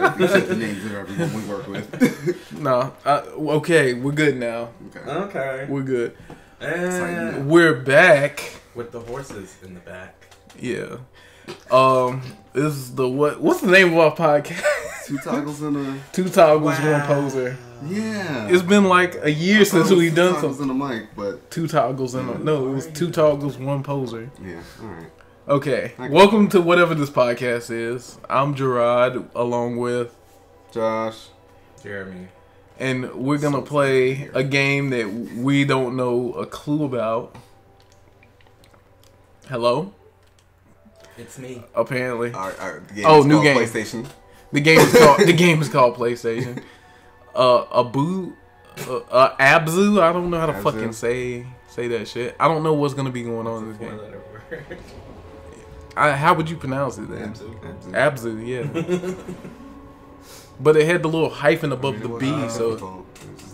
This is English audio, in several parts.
You said the names of everyone we work with. No. Okay, we're good now. Okay. We're good. And we're back. With the horses in the back. Yeah. This is the what's the name of our podcast? Two toggles, one poser. Yeah. It's been like a year since we've done something. something. In a mic, but Two toggles and it was two toggles, one poser. Yeah, alright. Okay. Welcome to whatever this podcast is. I'm Gerard along with Josh. Jeremy. And we're gonna play a game that we don't know a clue about. Hello? It's me. Apparently. The game new game. PlayStation. The game is called PlayStation. Abzu. I don't know how to fucking say that shit. I don't know what's gonna be going on in this game. How would you pronounce it then? Abzu, yeah. But it had the little hyphen above the B, so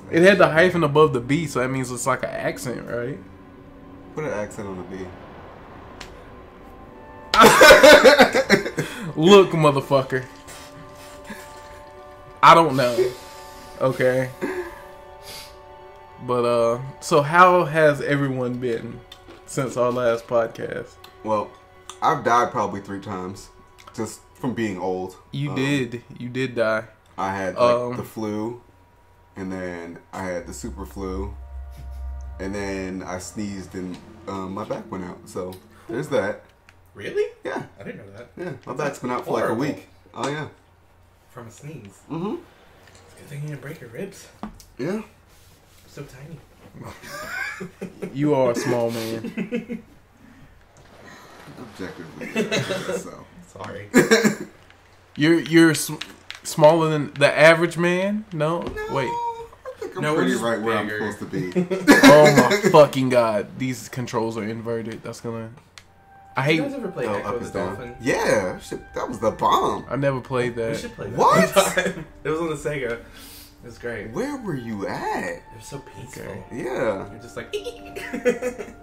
it had the hyphen above the B, so that means it's like an accent, right? Put an accent on the B. Look, motherfucker. I don't know. Okay. But so how has everyone been since our last podcast? Well, I've died probably 3 times just from being old. You did die. I had the flu, and then I had the super flu, and then I sneezed and my back went out. So there's that. Really? Yeah. I didn't know that. Yeah, my back's been out for like a week. Oh yeah. From a sneeze. Mm-hmm. It's a good thing you didn't break your ribs. Yeah. So tiny. You are a small man. Objectively. So sorry. You're smaller than the average man? No? Wait. I think I'm pretty right where I'm supposed to be. Oh my fucking god. These controls are inverted. That's gonna... I hate... You guys ever play Echo the Dolphin? Yeah. That was the bomb. I never played that. We should play that. What? It was on the Sega. It was great. Where were you at? It was so peaceful. Okay. Yeah. You're just like...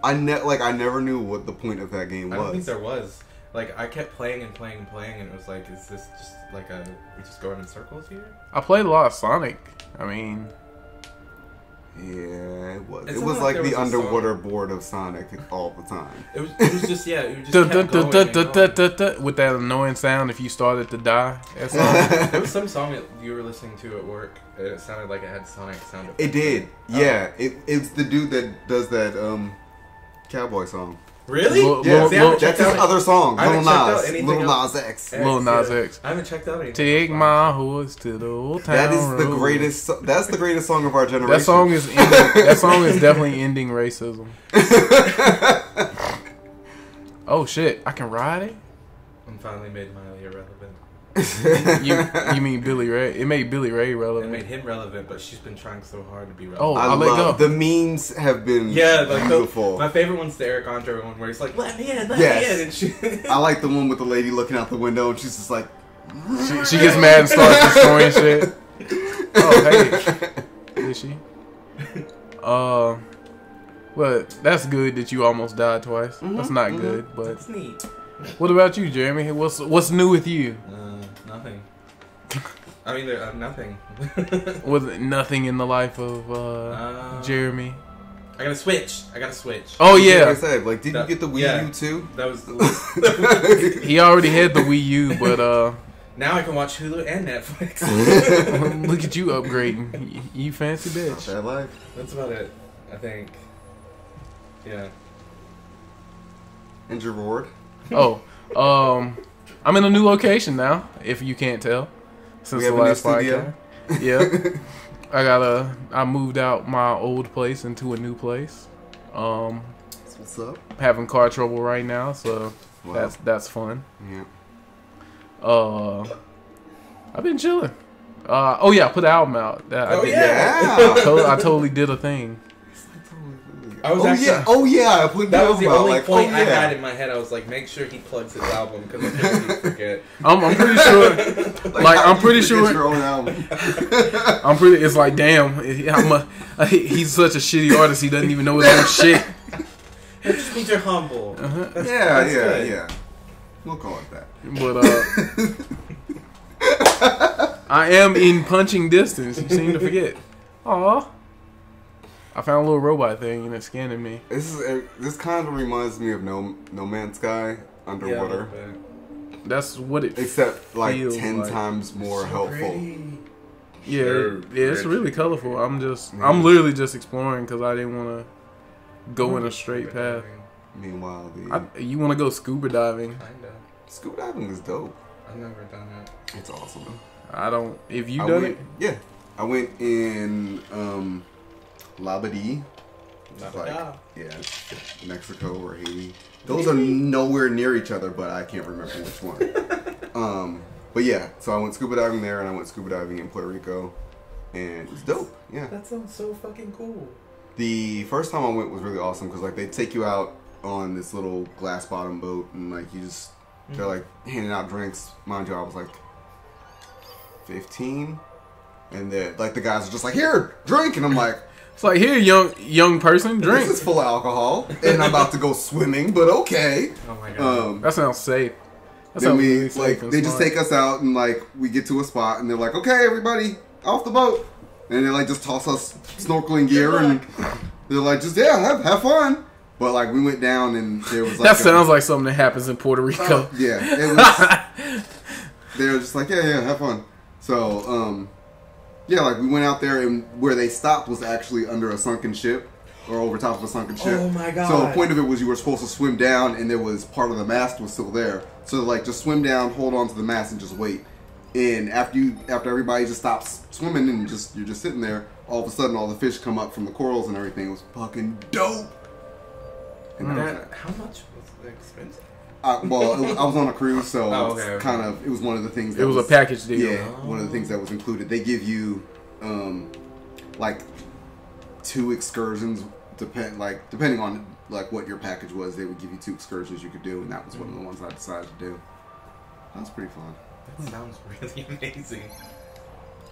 I never knew what the point of that game was. I don't think there was. Like, I kept playing and playing and playing, and it was like, is this just like we just going in circles here? I played a lot of Sonic. I mean... Yeah, it was. It was like like the underwater board of Sonic all the time. It was just, yeah, it just kept going. With that annoying sound if you started to die. There was some song that you were listening to at work, and it sounded like it had Sonic sound effects. It did, yeah. It's the dude that does that cowboy song. Really? That's his other song. Little Nas X. Lil Nas X. I haven't checked out anything. Take my horse to the old town. That is the greatest. That's the greatest song of our generation. That song is definitely ending racism. Oh shit! I can ride it. I'm finally made Miley irrelevant. You mean Billy Ray? It made Billy Ray relevant. It made him relevant, but she's been trying so hard to be relevant. Oh, I love the memes have been beautiful. My favorite one's the Eric Andre one where he's like, "Let me in, let me in." And I like the one with the lady looking out the window and she's just like, she gets mad and starts destroying shit. Oh hey, is she? Well, that's good that you almost died twice. That's not good, but that's neat. What about you, Jeremy? What's new with you? Nothing. I mean, nothing. Was it nothing in the life of Jeremy? I got a Switch. Oh yeah. Like I said, did you get the Wii U too? That was. He already had the Wii U, but now I can watch Hulu and Netflix. Look at you upgrading. You fancy bitch. Bad life. That's about it, I think. Yeah. And your reward? Oh, I'm in a new location now. If you can't tell, since the last podcast. Yeah, I moved out my old place into a new place. What's up? Having car trouble right now, so that's fun. Yeah. I've been chilling. Oh yeah, I put the album out. I totally did a thing. I was I put that was the only point I had in my head. I was like, make sure he plugs his album because I couldn't forget. I'm pretty sure. I'm pretty sure. Your own album. It's like, damn. He's such a shitty artist. He doesn't even know his own shit. It just means you're humble. That's yeah. We'll call it that. But I am in punching distance. You seem to forget. Aw. I found a little robot thing and it's scanning me. This kind of reminds me of No Man's Sky underwater. Yeah, That's what it except like feels 10 like. times more helpful. Pretty. Yeah, it's really colorful. I'm literally just exploring because I didn't want to go in a straight path. Meanwhile, you want to go scuba diving? Kinda. Scuba diving is dope. I've never done it. It's awesome. I don't. If you done it, yeah, I went in Labadee. Yeah, Mexico or Haiti. Those are nowhere near each other, but I can't remember which one. But yeah, so I went scuba diving there, and I went scuba diving in Puerto Rico, and it's dope. Yeah, that sounds so fucking cool. The first time I went was really awesome because like they take you out on this little glass bottom boat, and like you just they're like handing out drinks. Mind you, I was like 15, and like the guys are just like, here, drink, and I'm like. It's like, here, young person, drink. This is full of alcohol, and I'm about to go swimming, but okay. Oh my god. That sounds safe. That then sounds we really safe and they just smart. take us out, and like we get to a spot, and they're like, okay, everybody, off the boat, and they like just toss us snorkeling gear, and they're like, just have fun. But like we went down, and there was like that sounds like something that happens in Puerto Rico. Yeah, it was. They were just like, yeah, have fun. So yeah, like we went out there, and where they stopped was actually under a sunken ship, or over top of a sunken ship. Oh my god! So the point of it was you were supposed to swim down, and there was part of the mast was still there. So like just swim down, hold on to the mast, and just wait. And after everybody just stops swimming and you're just sitting there, all of a sudden all the fish come up from the corals and everything. It was fucking dope. And how much was the expensive? Well, I was on a cruise, so okay. kind of it was one of the things. It was a package deal. Yeah, one of the things that was included. They give you like 2 excursions, depending on like what your package was. They would give you 2 excursions you could do, and that was one of the ones I decided to do. That was pretty fun. That sounds really amazing.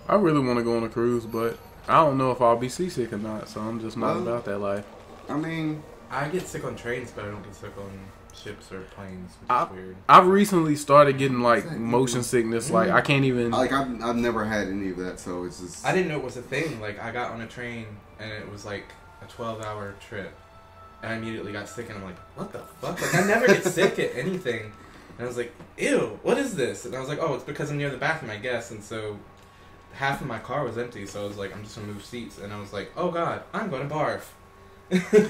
I really want to go on a cruise, but I don't know if I'll be seasick or not. So I'm just not about that life. I mean, I get sick on trains, but I don't get sick on ships or planes, which is weird. I've recently started getting like motion sickness. Like I can't even. Like I've never had any of that, so it's just. I didn't know it was a thing. Like I got on a train and it was like a 12-hour trip, and I immediately got sick, and I'm like, what the fuck? Like I never get sick at anything, and I was like, ew, what is this? And I was like, oh, it's because I'm near the bathroom, I guess. And so half of my car was empty, so I was like, I'm just gonna move seats, and I was like, oh god, I'm going to barf.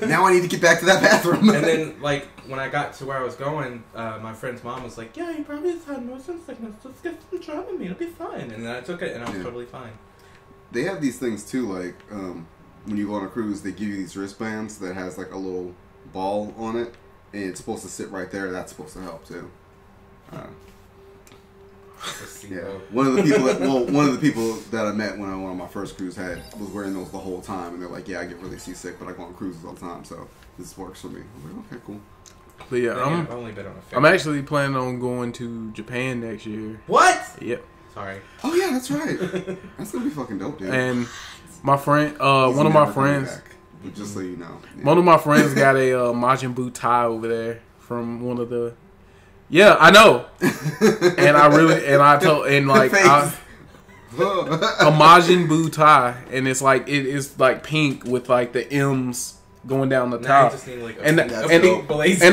Now I need to get back to that bathroom. And then, like, when I got to where I was going, my friend's mom was like, yeah, you probably just had motion sickness. Let's get some Dramamine. It'll be fine. And then I took it, and I was totally fine. They have these things, too, like, when you go on a cruise, they give you these wristbands that has, like, a little ball on it, and it's supposed to sit right there. That's supposed to help, too. Yeah, one of the people that I met when I went on my first cruise was wearing those the whole time, and they're like, "Yeah, I get really seasick, but I go on cruises all the time, so this works for me." I'm like, "Okay, cool." But yeah, I've only been on a I'm actually planning on going to Japan next year. What? Yep. Sorry. Oh yeah, that's right. That's gonna be fucking dope, dude. And my friend, one of my friends, back, just so you know, one of my friends got a Majin Buu tie over there from one of the. Yeah, I know. And I told a Majin Buu tie, and it's like it's like pink with like the M's going down the top. Just need, like, and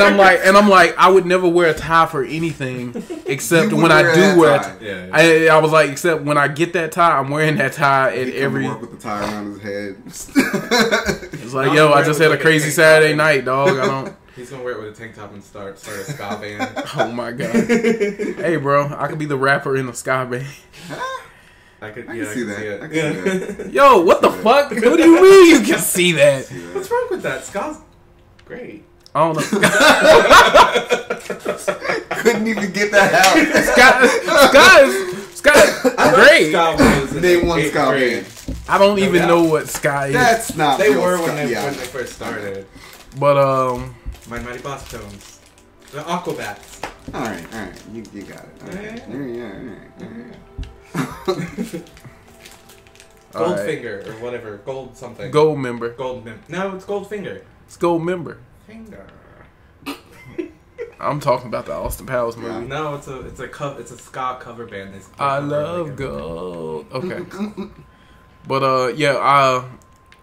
I'm like I would never wear a tie for anything except when I do wear a tie. Yeah. I was like, except when I get that tie, I'm wearing that tie at every. Work with the tie around his head. It's like, yo, I just had a crazy Saturday night, dog. I don't. He's gonna wear it with a tank top and start a ska band. Oh my god! Hey, bro, I could be the rapper in a ska band. I can see that. Yo, what the fuck? What do you mean you can see that? What's wrong with that? Ska's great. I don't know. Couldn't even get that out. Ska is great. Name one ska band. I don't even know what ska is. That's not. They were when they first started. But My Mighty Boss Tones, the Aquabats. All right, you got it. All right. Goldfinger or whatever, gold something. Gold member. No, it's Goldfinger. It's gold member. Finger. I'm talking about the Austin Powers movie. No, it's a ska cover band. I love gold. Okay. But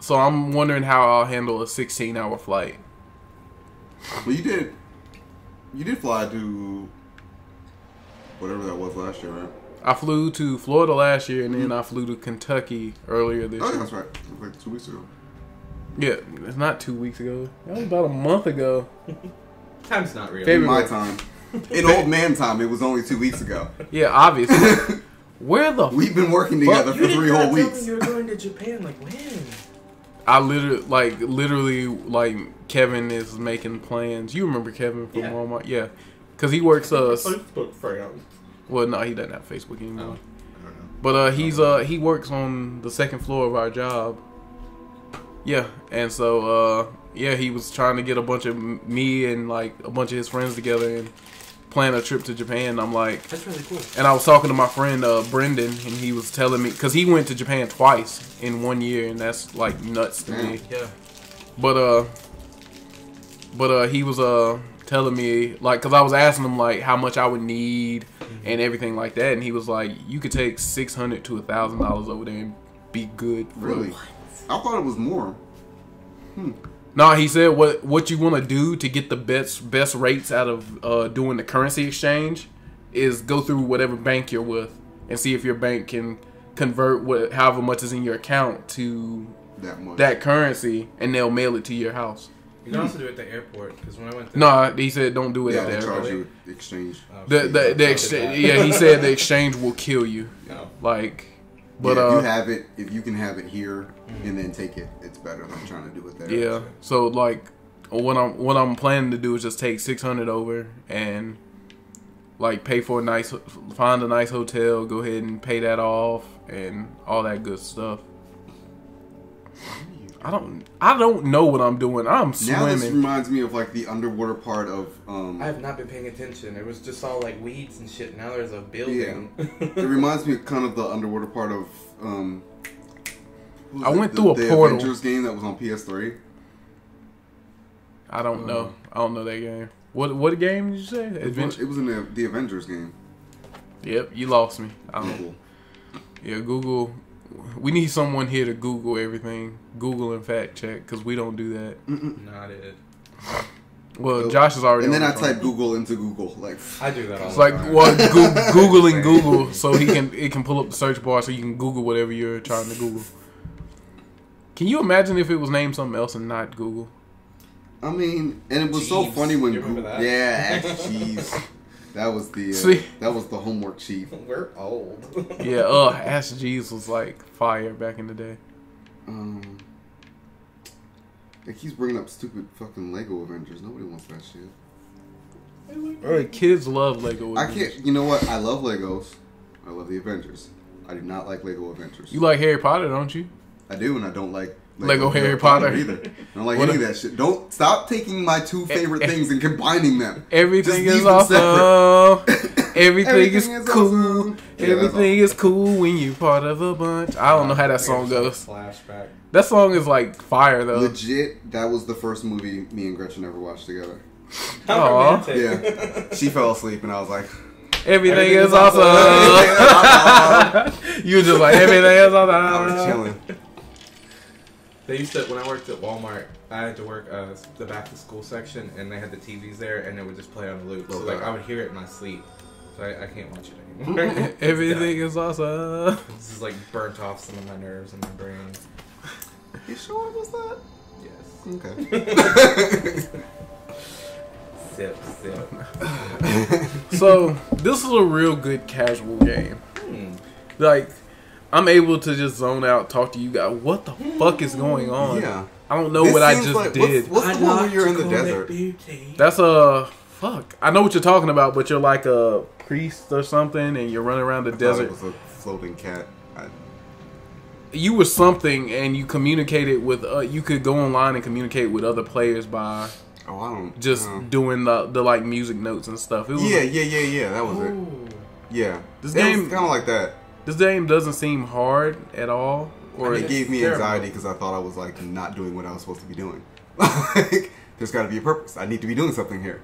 so I'm wondering how I'll handle a 16-hour flight. Well, you did fly to whatever that was last year, right? I flew to Florida last year, and then I flew to Kentucky earlier this year. Oh, yeah, that's right. Like 2 weeks ago. Yeah, it's not 2 weeks ago. That was about a month ago. Time's not real. In my time. In old man time, it was only 2 weeks ago. Yeah, obviously. We've been working together for 3 whole weeks. You were going to Japan, like when? I literally, Kevin is making plans. You remember Kevin from Walmart? Yeah. Because he works, Facebook friends. well, no, he doesn't have Facebook anymore. I don't know. But he works on the second floor of our job. Yeah, and so he was trying to get a bunch of me and like a bunch of his friends together and plan a trip to Japan. I'm like, that's really cool. And I was talking to my friend Brendan, and he was telling me because he went to Japan twice in 1 year, and that's like nuts to me. Yeah. But he was telling me like, because I was asking him like how much I would need and everything like that, and he was like, you could take $600 to $1,000 over there and be good. Really? I thought it was more. No, he said what you want to do to get the best rates out of doing the currency exchange is go through whatever bank you're with and see if your bank can convert however much is in your account to that currency, and they'll mail it to your house. You can also do it at the airport, because when I went there... No, he said don't do it at the airport. airport. Charge you exchange. The exchange. Yeah, he said the exchange will kill you. No. Like, but if you can have it here and then take it, it's better than trying to do it there. Yeah. So like, what I'm planning to do is just take $600 over and like find a nice hotel, go ahead and pay that off and all that good stuff. I don't know what I'm doing. I'm swimming. Now this reminds me of like the underwater part of. I have not been paying attention. It was just all like weeds and shit. Now there's a building. Yeah. It reminds me of kind of the underwater part of. I went through a portal. The Avengers game that was on PS3. I don't know. I don't know that game. What game did you say? It was in the Avengers game. Yep, you lost me. Google. Yeah, Google. We need someone here to Google everything. Google and fact check, because we don't do that. Not it. Well, Josh is already. And then I type Google into Google. Like I do that. It's like Googling Google, so it can pull up the search bar, so you can Google whatever you're trying to Google. Can you imagine if it was named something else and not Google? I mean, and it was so funny when Google. That? Yeah, Cheese. That was the homework chief. We're old. Yeah, Ask Jeeves was like fire back in the day. It keeps bringing up stupid fucking Lego Avengers. Nobody wants that shit. Kids love Lego Avengers. I can't. You know what? I love Legos. I love the Avengers. I do not like Lego Avengers. You like Harry Potter, don't you? I do, and I don't like Lego Harry Potter either. I don't like any of that shit. Don't stop taking my two favorite things and combining them. Everything is awesome. Everything is cool. Awesome. Yeah, everything is cool when you're part of a bunch. I don't know how that song goes. Flashback. That song is like fire though. Legit, that was the first movie me and Gretchen ever watched together. How romantic. Yeah. She fell asleep and I was like, everything is awesome. You were just like, everything is awesome. I was chilling. They used to, when I worked at Walmart, I had to work the back to school section, and they had the TVs there, and it would just play on a loop. So like I would hear it in my sleep, so I can't watch it anymore. Everything is awesome. This is like burnt off some of my nerves in my brain. You sure it was that? Yes. Okay. Sip. So this is a real good casual game. Like, I'm able to just zone out, talk to you guys. What the fuck is going on? Yeah. I don't know what I just did. What's the one where you're in the desert? That's fuck. I know what you're talking about, but you're like a priest or something, and you're running around the desert. It was a floating cat. You were something, and you communicated with. You could go online and communicate with other players by. Oh, I don't. Doing the like music notes and stuff. It was yeah. That was it. Yeah. This game kind of like that. This game doesn't seem hard at all. Or it gave me anxiety because I thought I was like not doing what I was supposed to be doing. Like, there's got to be a purpose. I need to be doing something here.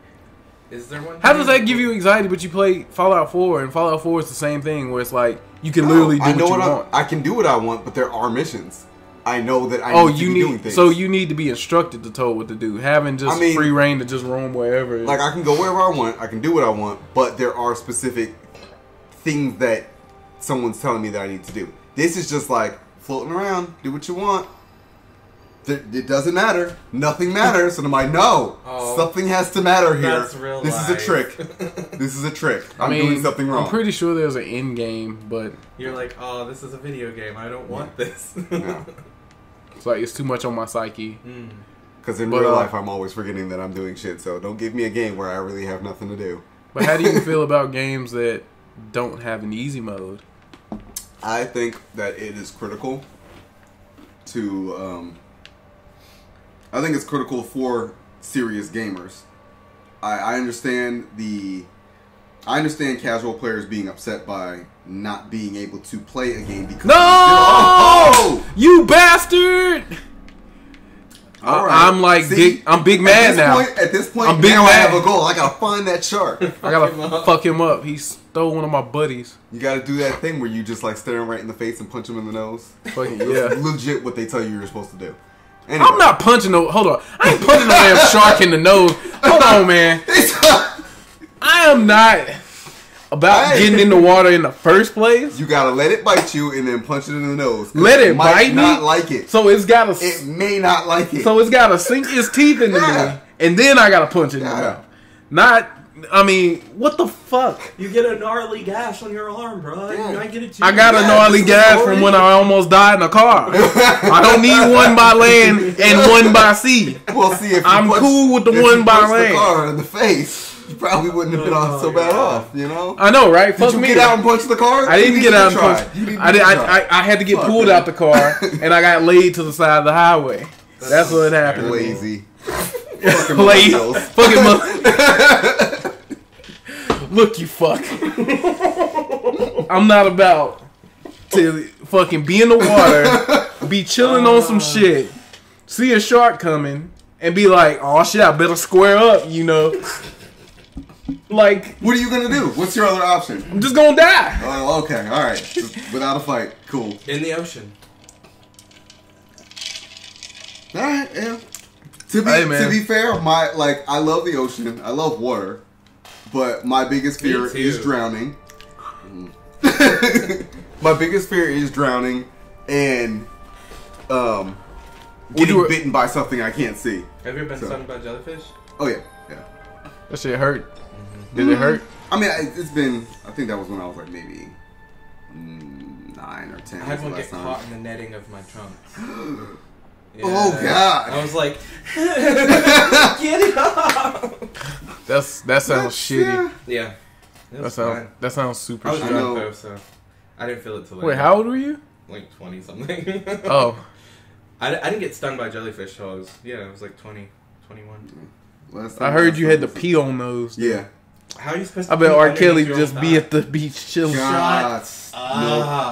Is there one? How does that give you anxiety? But you play Fallout 4, and Fallout 4 is the same thing, where it's like you can literally do what you want. I can do what I want, but there are missions. I know that I need to be doing things. So you need to be instructed to told what to do. Having just free reign to just roam wherever. Like, I can go wherever I want. I can do what I want, but there are specific things that someone's telling me that I need to do. This is just like floating around. Do what you want. It doesn't matter. Nothing matters. And I'm like, no, something has to matter here. That's real This life. is a trick. This is a trick. I'm doing something wrong. I'm pretty sure there's an end game, but you're like, oh, this is a video game. I don't want this. Yeah. It's like it's too much on my psyche. Because in real life, I'm always forgetting that I'm doing shit. So don't give me a game where I really have nothing to do. But how do you feel about games that don't have an easy mode? I think that it is critical to. I think it's critical for serious gamers. I understand casual players being upset by not being able to play a game because you bastard! All right. I'm like I'm big mad now. At this point, I'm big now mad. I have a goal. I gotta find that shark. I gotta fuck him up. He stole one of my buddies. You gotta do that thing where you just like stare him right in the face and punch him in the nose. Fucking yeah. Legit what they tell you you're supposed to do. Anyway. I'm not punching no. Hold on. I ain't punching no damn shark in the nose. Hold on, man. I am not about getting in the water in the first place. You gotta let it bite you and then punch it in the nose. Let it bite me. Not like it. So it's gotta. It may not like it. So it's gotta sink its teeth into me, and then I gotta punch it in the mouth. Not. I mean, what the fuck? You get a gnarly gash on your arm, bro. Yeah. You might get it too. I got a gnarly gash from when I almost died in a car. I don't need one by land and one by sea. We'll see if I'm cool with the one by land. The car in the face, you probably wouldn't have been so bad off. You know? I know, right? Did you get out and punch the car? I didn't get out and punch. I had to get pulled out the car, and I got laid to the side of the highway. That's what happened. Lazy. Lazy. Fucking Look, you fuck. I'm not about to fucking be in the water, be chilling on some shit, see a shark coming, and be like, oh shit, I better square up, you know. Like, what are you gonna do? What's your other option? I'm just gonna die. Oh, okay, alright. Without a fight. Cool. In the ocean. Alright, yeah. To be fair, I love the ocean. I love water. But my biggest fear is drowning. My biggest fear is drowning and getting bitten by something I can't see. Have you ever been stung by jellyfish? Oh yeah. That shit hurt. Did it hurt? I mean, it's been. I think that was when I was like maybe 9 or 10. I had one get caught in the netting of my trunk. Yeah. Oh god! I was like, get it off. That sounds shitty. Yeah. That sounds super I was shitty. drunk though, so I didn't feel it till later. Wait, how old were you? Like 20 something. Oh. I didn't get stung by jellyfish till I was like 20, 21. I heard you had to pee on those. Yeah. How are you supposed to? I bet R. Kelly just be at the beach chilling. No,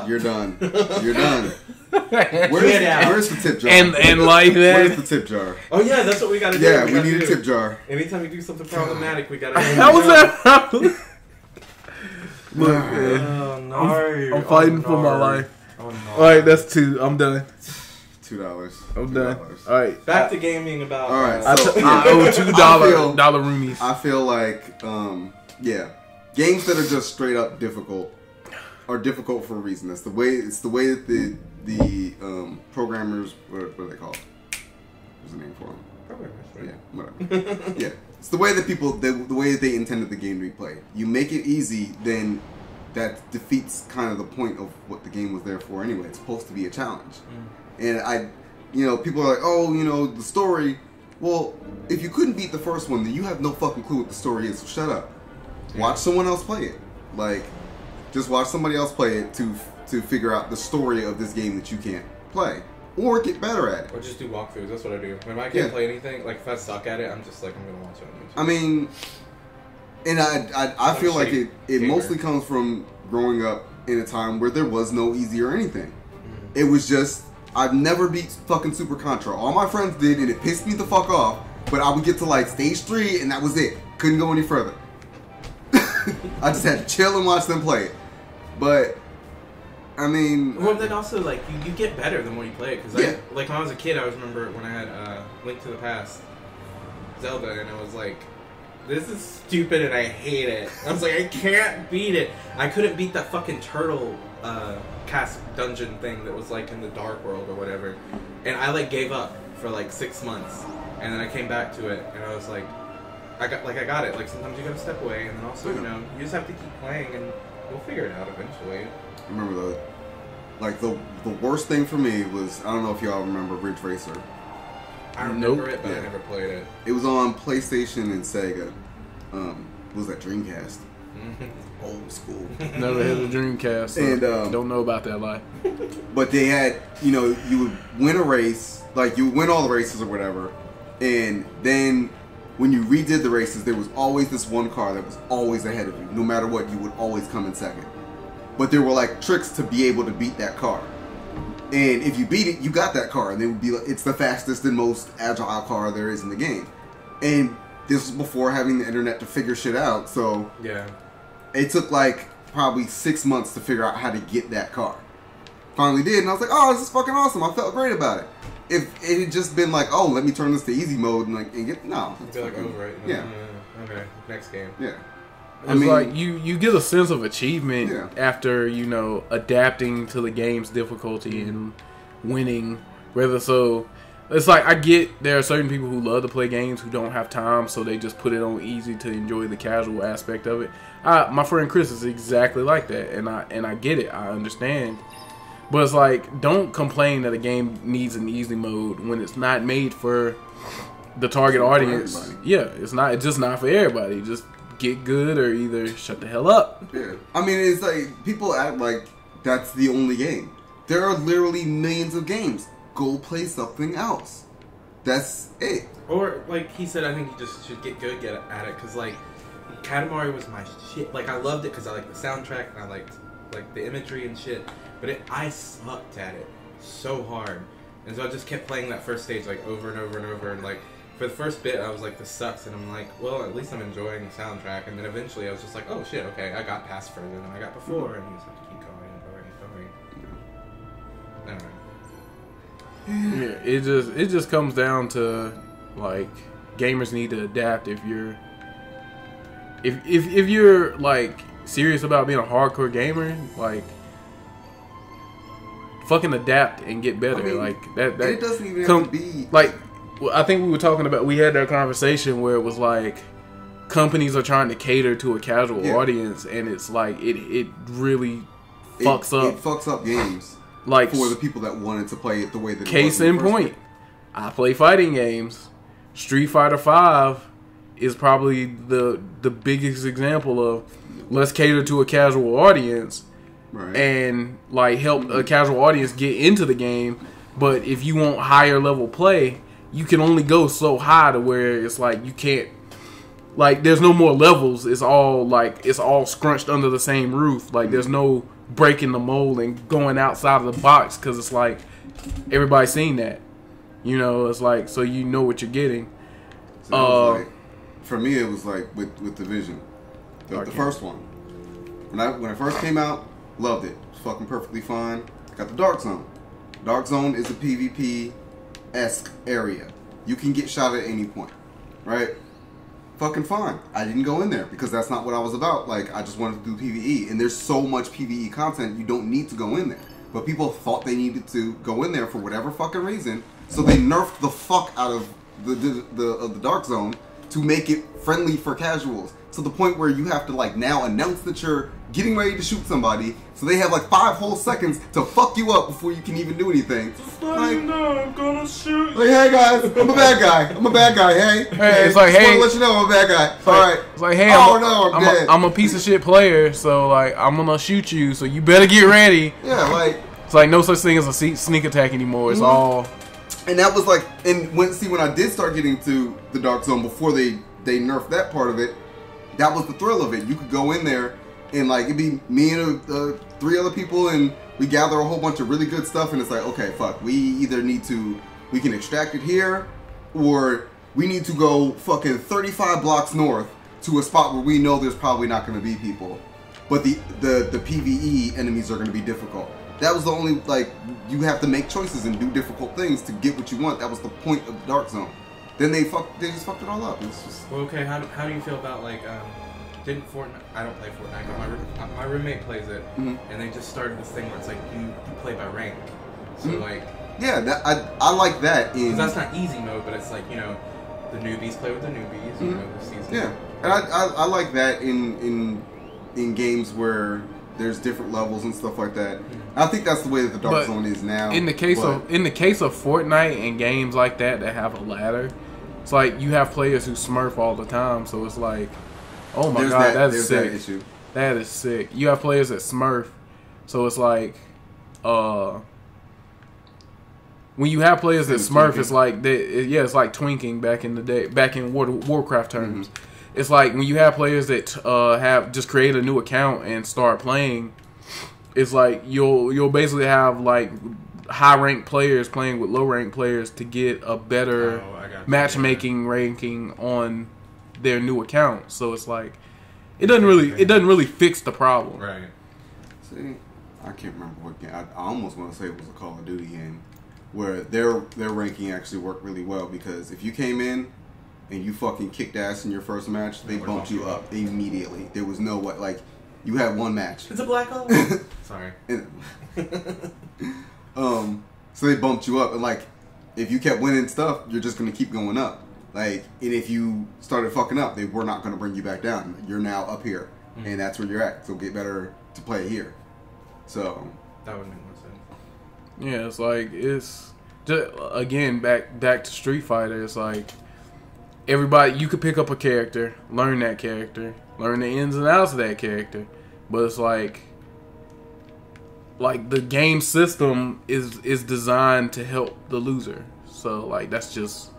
you're done. You're done. Where's the tip jar? And like that. Where's the tip jar? Oh yeah, that's what we gotta do. Yeah, we need a tip jar. Anytime you do something problematic, we gotta. How was that? Look, oh no! I'm fighting for my life. Oh no! All right, that's 2. I'm done. $2. I'm done. All right, back to gaming. About all right. I owe $2 roomies. I feel like games that are just straight up difficult are difficult for a reason. It's the way that the programmers, what are they called? What's the name for them? Programmers, right? Yeah, whatever. Yeah, it's the way that the way that they intended the game to be played. You make it easy, then that defeats kind of the point of what the game was there for anyway. It's supposed to be a challenge. And people are like, oh, the story. Well, if you couldn't beat the first one, then you have no fucking clue what the story is. So shut up. Watch someone else play it. Like, just watch somebody else play it to figure out the story of this game that you can't play, or get better at it. Or just do walkthroughs. That's what I do. When I can't play anything, like if I suck at it, I'm just like, I'm gonna watch it on YouTube. I mean, and I feel like it mostly comes from growing up in a time where there was no easy or anything. It was just, I've never beat fucking Super Contra. All my friends did, and it pissed me the fuck off. But I would get to like stage 3, and that was it. Couldn't go any further. I just had to chill and watch them play it. But I mean, well, then also like you get better the more you play it. Because like when I was a kid, I always remember when I had Link to the Past, Zelda, and I was like, this is stupid and I hate it. I was like, I can't beat it. I couldn't beat that fucking turtle cast dungeon thing that was like in the Dark World or whatever, and I like gave up for like 6 months, and then I came back to it, and I was like, I got it. Like sometimes you gotta step away, and then also you know you just have to keep playing, and you'll figure it out eventually. I remember the worst thing for me was, I don't know if y'all remember Ridge Racer. I remember it, but I never played it. It was on PlayStation and Sega. What was that, Dreamcast? Old school. Never had a Dreamcast, so and don't know about that life. But they had, you know, you would win a race, like you would win all the races or whatever, and then when you redid the races, there was always this one car that was always ahead of you. No matter what, you would always come in second. But there were like tricks to be able to beat that car. And if you beat it, you got that car, and it would be like, it's the fastest and most agile car there is in the game. And this was before having the internet to figure shit out, so yeah, it took like probably 6 months to figure out how to get that car. Finally did, and I was like, oh, this is fucking awesome. I felt great about it. If it had just been like, oh, let me turn this to easy mode and get no, it's like over it. Yeah. Okay, next game. Yeah. It's like you get a sense of achievement after, you know, adapting to the game's difficulty and winning. It's like, I get there are certain people who love to play games who don't have time, so they just put it on easy to enjoy the casual aspect of it. My friend Chris is exactly like that, and I get it. I understand. But it's like, don't complain that a game needs an easy mode when it's not made for the target audience. Yeah, it's just not for everybody. Just get good or either shut the hell up. Yeah. I mean, it's like, people act like that's the only game. There are literally millions of games. Go play something else. That's it. Or, like he said, I think you just should get good at it, because, like, Katamari was my shit. Like, I loved it because I liked the soundtrack, and I liked, like, the imagery and shit, but I sucked at it so hard. And so I just kept playing that first stage, like, over and over and over, and, like, for the first bit, I was like, this sucks, and I'm like, well, at least I'm enjoying the soundtrack, and then eventually I was just like, oh shit, okay, I got past further than I got before, and you just have to keep going and going and going. I don't know. Yeah, it just comes down to, like, gamers need to adapt. If you're like serious about being a hardcore gamer, like, fucking adapt and get better. I mean, like that it doesn't even have to be like, I think we were talking about, we had that conversation where it was like companies are trying to cater to a casual audience, and it's like it really fucks up. It fucks up games. Like, for the people that wanted to play it the way that it was. Case in point, I play fighting games. Street Fighter V is probably the biggest example of let's cater to a casual audience, right, and like help a casual audience get into the game. But if you want higher level play, you can only go so high to where it's like you can't, like, there's no more levels. It's all scrunched under the same roof. Like, there's no breaking the mold and going outside of the box, because it's like everybody's seen that, you know. It's like, so you know what you're getting. So like, for me, it was like with Division, the first one. When it first came out, loved it. It's fucking perfectly fine. Got the Dark Zone. Dark Zone is a PvP-esque area. You can get shot at any point, right? Fucking fine. I didn't go in there because that's not what I was about. Like, I just wanted to do PvE, and there's so much PvE content, you don't need to go in there. But people thought they needed to go in there for whatever fucking reason, so they nerfed the fuck out of the Dark Zone to make it friendly for casuals, to the point where you have to, like, now announce that you're getting ready to shoot somebody, so they have like 5 whole seconds to fuck you up before you can even do anything. Like, I'm gonna shoot. Like, hey guys, I'm a bad guy. I'm a bad guy. Hey, it's like, just hey, wanna let you know I'm a bad guy. It's like, all right. It's like, hey, I'm dead. I'm a piece of shit player, so like I'm gonna shoot you. So you better get ready. Yeah, like, it's like no such thing as a sneak attack anymore. It's all. And that was like, and when I did start getting to the Dark Zone before they nerfed that part of it, that was the thrill of it. You could go in there and like it'd be me and 3 other people, and we gather a whole bunch of really good stuff, and it's like, okay, fuck, we can extract it here, or we need to go fucking 35 blocks north to a spot where we know there's probably not going to be people, but the PvE enemies are going to be difficult. That was the only, like, you have to make choices and do difficult things to get what you want. That was the point of Dark Zone. Then they just fucked it all up. It's just... Well, okay, how do you feel about, like, didn't Fortnite, I don't play Fortnite, but my roommate plays it, and they just started this thing where it's like, you play by rank. So, like... Yeah, I like that. Because that's not easy mode, but it's like, you know, the newbies play with the newbies, you know, the season. Yeah, and I like that in games where there's different levels and stuff like that. I think that's the way that the Dark Zone is now. In the case of Fortnite and games like that have a ladder, it's like you have players who smurf all the time, so it's like, oh my god, that's sick. That issue. That is sick. You have players that smurf, so it's like, when you have players that smurf, it's like it's like twinking back in the day, back in Warcraft terms. It's like when you have players that have just create a new account and start playing. It's like you'll basically have like high ranked players playing with low ranked players to get a better matchmaking ranking on their new account. So it's like it doesn't really fix the problem. Right. See, I can't remember what game. I almost want to say it was a Call of Duty game where their ranking actually worked really well, because if you came in and you fucking kicked ass in your first match, they bumped you up immediately. There was no what, like, you had one match. It's a black hole. Sorry. So they bumped you up, and like, if you kept winning stuff, you're just gonna keep going up. Like, and if you started fucking up, they were not gonna bring you back down. You're now up here, and that's where you're at. So get better to play here. So that would make more sense. Yeah, it's like, it's just, again, back to Street Fighter. It's like everybody, you could pick up a character, learn that character, learn the ins and outs of that character, but it's like the game system is designed to help the loser. So like that's just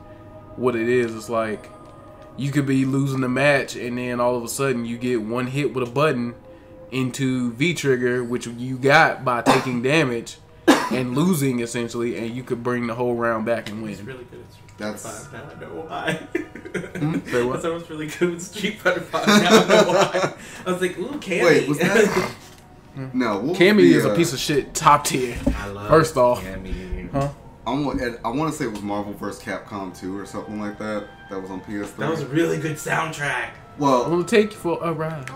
what it is. It's like you could be losing the match, and then all of a sudden you get one hit with a button into V trigger, which you got by taking damage and losing essentially, and you could bring the whole round back and win. He's really good at That's... Street Fighter 5 now. I know why. Say what? Someone's really good at Street Fighter 5 now. I know why. I was like, ooh, Cammy. Wait, was that? No, Cammy is a piece of shit. Top tier. I love First off, Cammy. huh? I want to say it was Marvel vs. Capcom 2 or something like that. That was on PS3. That was a really good soundtrack. Well, I'm gonna take you for a ride.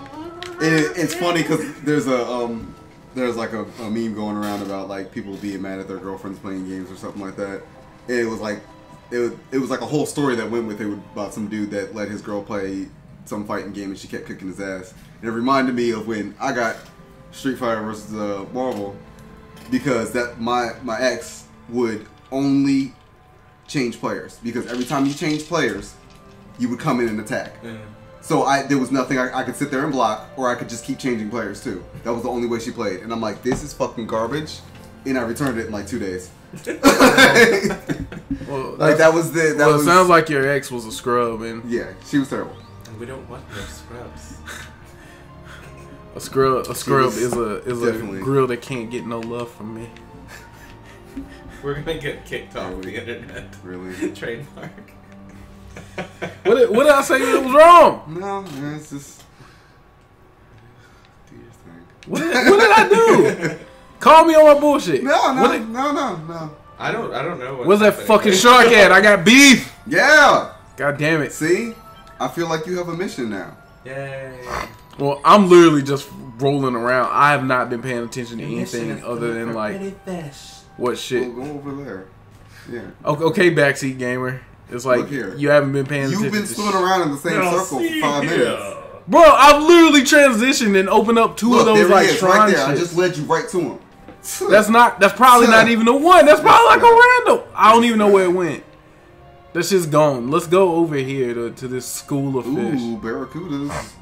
It's funny because there's like a meme going around about like people being mad at their girlfriends playing games or something like that. And it was like a whole story that went with it about some dude that let his girl play some fighting game and she kept kicking his ass. And it reminded me of when I got Street Fighter versus Marvel, because that my ex would only change players, because every time you change players, you would come in and attack. So there was nothing I could sit there and block, or I could just keep changing players too. That was the only way she played, and I'm like, this is fucking garbage, and I returned it in like 2 days. Well, like that was. It sounds like your ex was a scrub, and yeah, she was terrible. And we don't want no scrubs. A scrub is a definitely. grill that can't get no love from me. We're gonna get kicked off the internet. Really? Trademark. What did I say that was wrong? No, it's just do your thing. What did I do? Call me on my bullshit. No. I don't know. Where's that fucking shark at? I got beef. Yeah. God damn it. See, I feel like you have a mission now. Yay. Well, I'm literally just rolling around. I have not been paying attention to anything other than like what shit. We'll go over there. Yeah. Okay, backseat gamer. It's like you haven't been paying attention. You've been swimming around in the same circle for 5 minutes. Bro, I've literally transitioned and opened up two of those like shrine right there. shits. I just led you right to him. That's probably not even a one. That's probably like a random. I don't even know where it went. That's just gone. Let's go over here to this school of fish. Ooh, barracudas.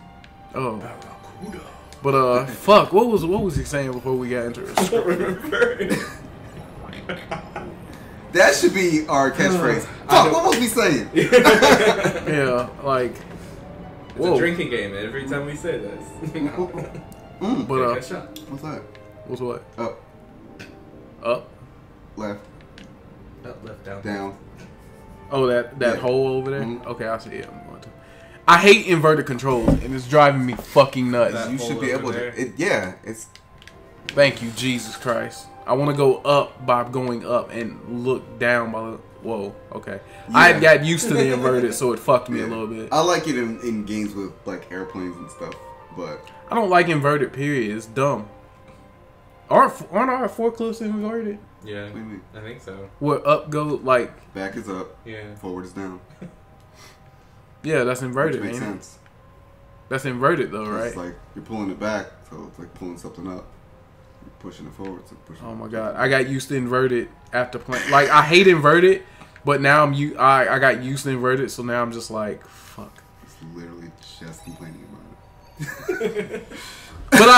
Oh. Barracuda. But fuck, what was he saying before we got into it? I don't remember. That should be our catchphrase. Fuck, what was we saying? Yeah, like it's a drinking game every time we say this. But what's that? What's what? Up. Left, down. Down. Oh, that hole over there? Mm-hmm. Okay, I see it. I'm going to. I hate inverted controls, and it's driving me fucking nuts. You should be able to. It's. Thank you, Jesus Christ. I want to go up by going up and look down by. Whoa, okay. Yeah. I had got used to the inverted, so it fucked me a little bit. I like it in games with like airplanes and stuff, but I don't like inverted. Period. It's dumb. Aren't our forklifts inverted? Yeah, I think so. Where up go like back is up, yeah. Forward is down. Yeah, that's inverted. Which makes sense. That's inverted though, right? It's like you're pulling it back, so it's like pulling something up. You're pushing it forward, so pushing. Oh my god, I got used to inverted after playing. Like I hate inverted, but now I got used to inverted, so now I'm just like fuck. It's literally just complaining about it. But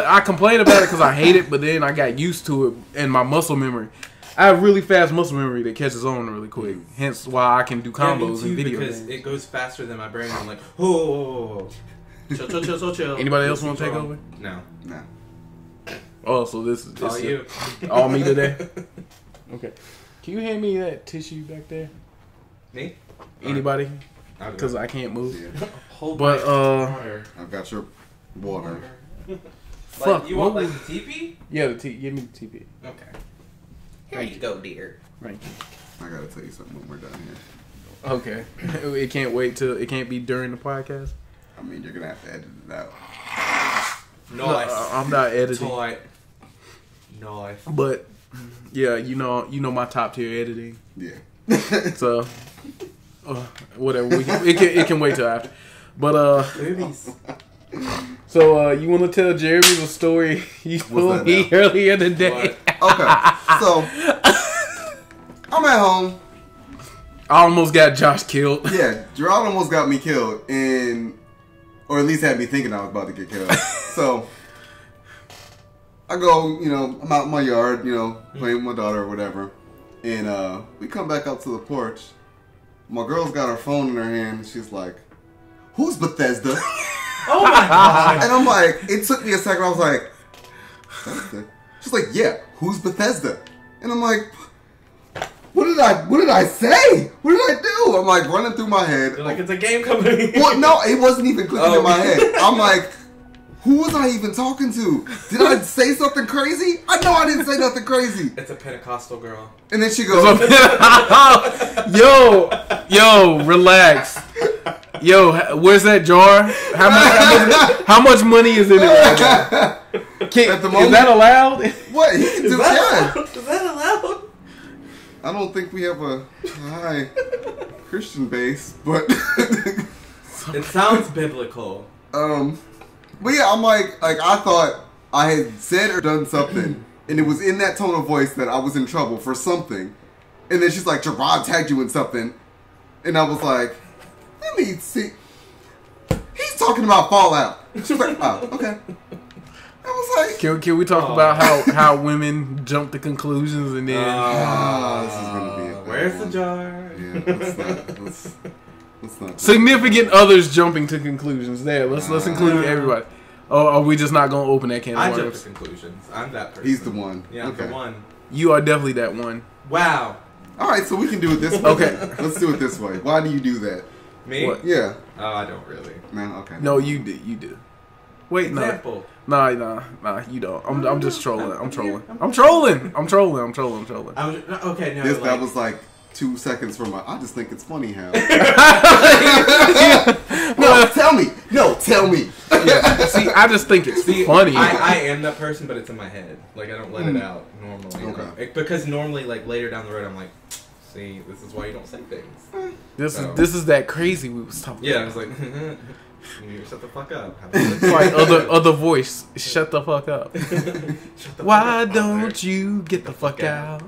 I complain about it because I hate it, but then I got used to it and my muscle memory. I have really fast muscle memory that catches on really quick. Hence why I can do combos in video because games. It goes faster than my brain. I'm like, oh, chill. Anybody else want to take over? No. Oh, so this is all you. All me today? Okay. Can you hand me that tissue back there? Me? Anybody? Because I can't move. Yeah. But I've got your water. Fuck. Like, you want like the teepee? Yeah, give me the TP. Okay. Here you go, dear. Thank you. I gotta tell you something when we're done here. Okay. It can't wait till it can't be during the podcast. I mean, you're gonna have to edit it out. No, I'm not editing. Nice. But yeah, you know my top tier editing. Yeah. So whatever. It can wait till after. But Movies. So you want to tell Jeremy the story he told me earlier today? Okay, so I'm at home. I almost got Josh killed. Yeah, Gerald almost got me killed, or at least had me thinking I was about to get killed. So I go, I'm out in my yard, playing with my daughter or whatever, and we come back out to the porch. My girl's got her phone in her hand, and she's like, "Who's Bethesda?" Oh my god! And I'm like, it took me a second. I was like, Bethesda? She's like, yeah, who's Bethesda? And I'm like, what did I say? What did I do? I'm like running through my head. You're like, it's a game company. Well, no, it wasn't even clicking in my head. I'm like, who was I even talking to? Did I say something crazy? I know I didn't say nothing crazy. It's a Pentecostal girl. And then she goes, yo, relax. Yo, where's that jar? How much money is in it right now? At the moment, is that allowed? What? He can do that. Is that allowed? I don't think we have a high Christian base, but it sounds biblical. But yeah, I'm like I thought I had said or done something, and it was in that tone of voice that I was in trouble for something. And then she's like, Gerard tagged you in something, and I was like, let me see. He's talking about Fallout. She was like, oh, okay. I was like, can we talk about how women jump to conclusions and then this is gonna be a where's the jar? Yeah, let's not. Significant others jumping to conclusions. There, let's include everybody. Or are we just not gonna open that can of worms? I jump to conclusions. I'm that person. He's the one. Yeah, I'm the one. You are definitely that one. Wow. All right, so we can do it this way. Okay, let's do it this way. Why do you do that? Me? What? Yeah. Oh, I don't really. No, okay. No, you do. Wait, example. Nah, you don't. I'm just trolling. I'm trolling. Okay, no. That was like 2 seconds from I just think it's funny how. No, tell me. Yeah. See, I just think it's funny. I am that person, but it's in my head. Like, I don't let it out normally. Okay. Because normally, like, later down the road, I'm like, see, this is why you don't say things. This is that crazy we was talking about. Yeah, I was like, you need to shut the fuck up. It's like other voice, shut the fuck up. Why don't you get the fuck out?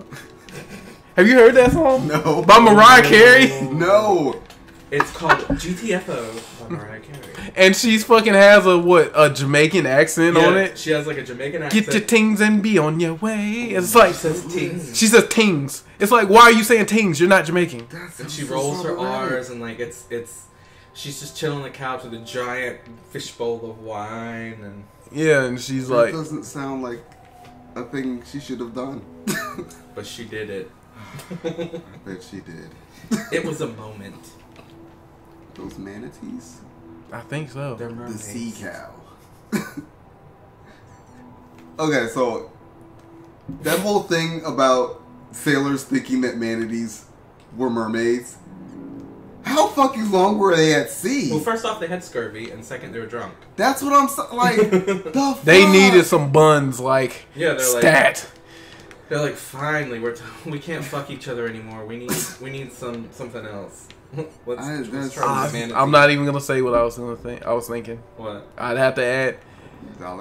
Have you heard that song? No. By Mariah Carey? No. It's called GTFO by Mariah Carey. And she's fucking has a Jamaican accent on it. She has like a Jamaican accent. Get your tings and be on your way. It's like she says tings. She says tings. It's like, why are you saying tings? You're not Jamaican. And she rolls her R's and like it's she's just chilling on the couch with a giant fishbowl of wine and yeah, and she's like, that doesn't sound like a thing she should have done. But she did it. I bet she did. It was a moment. Those manatees? I think so. They're The mermaids. sea cow. Okay, so that whole thing about sailors thinking that manatees were mermaids. How fucking long were they at sea? Well, first off, they had scurvy, and second, they were drunk. That's what I'm like. The fuck? They needed some buns, like Yeah, they're stat. They're like, finally, we can't fuck each other anymore. We need something else. Let's try this. I'm not even gonna say what I was gonna think. I was thinking. What? I'd have to add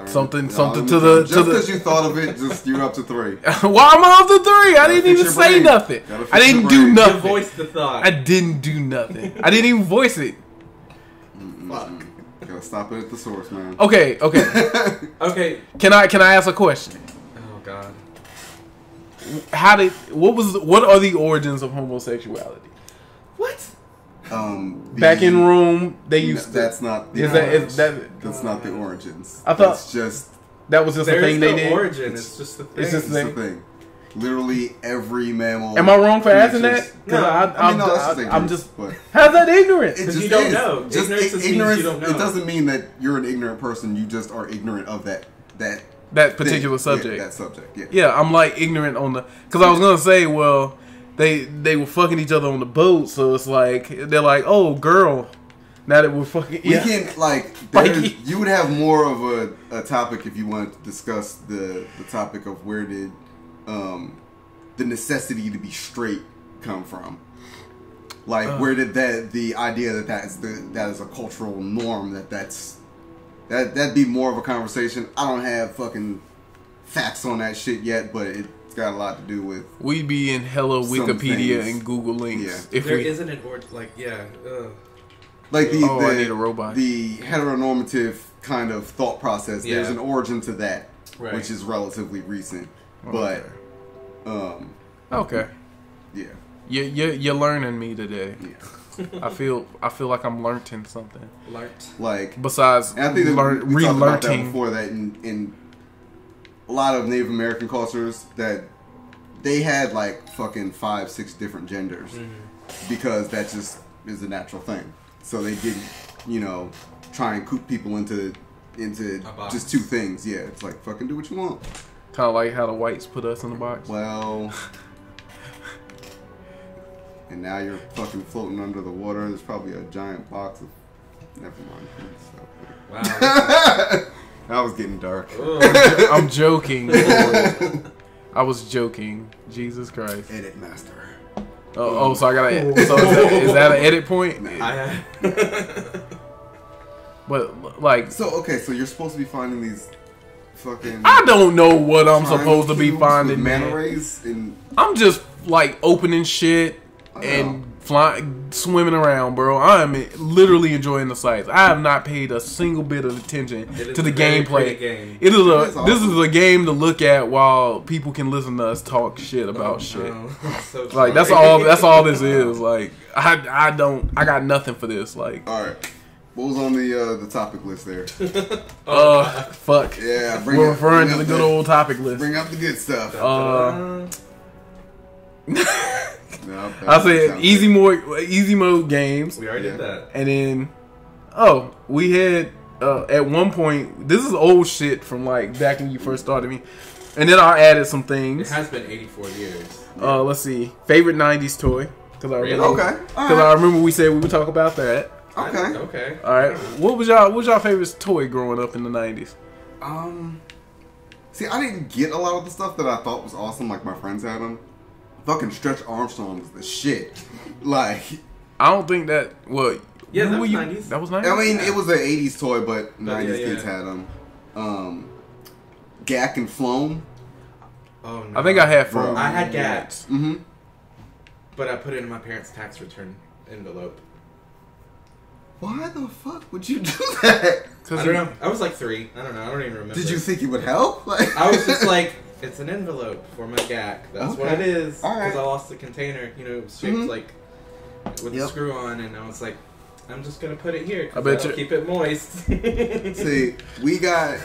something to Just because you thought of it, just you're up to 3. Why am I up to 3? I didn't even say nothing. I didn't do You nothing. voiced the thought. I didn't do nothing. I didn't even voice it. Fuck. Gotta stop it at the source, man. Okay. Okay. Can I ask a question? Oh God. What are the origins of homosexuality? What? Back in Rome, they used to. That's not. That's not the origins. I thought it's just. That was just a thing they did. Origin. It's just the thing. It's just the thing. Literally every mammal. Am I wrong for asking that? No, I'm just. How's that ignorant? Because you don't know. Just ignorance means you don't know. It doesn't mean that you're an ignorant person. You just are ignorant of that particular subject. Yeah, that subject. Yeah. Yeah, I'm like ignorant on the. Because I was gonna say, well, they were fucking each other on the boat, so it's like they're like, oh, girl. Now that we're fucking, we can you would have more of a topic if you wanted to discuss the topic of where did the necessity to be straight come from? Like where did the idea that is a cultural norm that'd be more of a conversation. I don't have fucking facts on that shit yet, but it's got a lot to do with. We'd be in hella Wikipedia and Google links if there isn't an like like I need a robot. The heteronormative kind of thought process. Yeah. There's an origin to that, which is relatively recent. Okay. But okay, yeah, you're learning me today. Yeah. I feel like I'm learning something. Like besides, and I think we talked about that relearning before that in a lot of Native American cultures that they had like fucking 5-6 different genders because that just is a natural thing. So they didn't, try and coop people into just 2 things. Yeah, it's like fucking do what you want. Kind of like how the whites put us in the box. Well, and now you're fucking floating under the water. There's probably a giant box of. Never mind. Wow. I was getting dark. I'm joking. I was joking. Jesus Christ. Edit master. Oh, so I gotta. So is that an edit point? Nah. But like. So you're supposed to be finding these fucking. I don't know what I'm supposed to be finding. Manta rays and. I'm just like opening shit and flying, swimming around, bro. I'm literally enjoying the sights. I have not paid a single bit of attention to the gameplay. This is a game to look at while people can listen to us talk shit about shit. So like that's all this is. Like I got nothing for this. Like all right. What was on the topic list there? Fuck. Yeah, we're referring to the good old topic list. Bring up the good stuff. No, I said easy mode games. We already did that. And then, we had at one point. This is old shit from like back when you first started me. And then I added some things. It has been 84 years. Let's see. Favorite '90s toy. Because I remember we said we would talk about that. Okay. All right. What was y'all favorite toy growing up in the '90s? See, I didn't get a lot of the stuff that I thought was awesome. Like my friends had them. Fucking Stretch Armstrong was the shit. Like, I don't think that. Well, yeah, that was 90s. That was 90s. I mean, it was an 80s toy, but 90s kids had them. Gak and Floam. Oh no! I think I had Floam. I had Gak. Mm-hmm. But I put it in my parents' tax return envelope. Why the fuck would you do that? I don't know. I was like 3. I don't know. I don't even remember. Did you think it would help? I was just like, it's an envelope for my Gak. That's what it is. All right. Because I lost the container. It was shaped like with the screw on, and I was like, I'm just gonna put it here. I bet you keep it moist. See, we got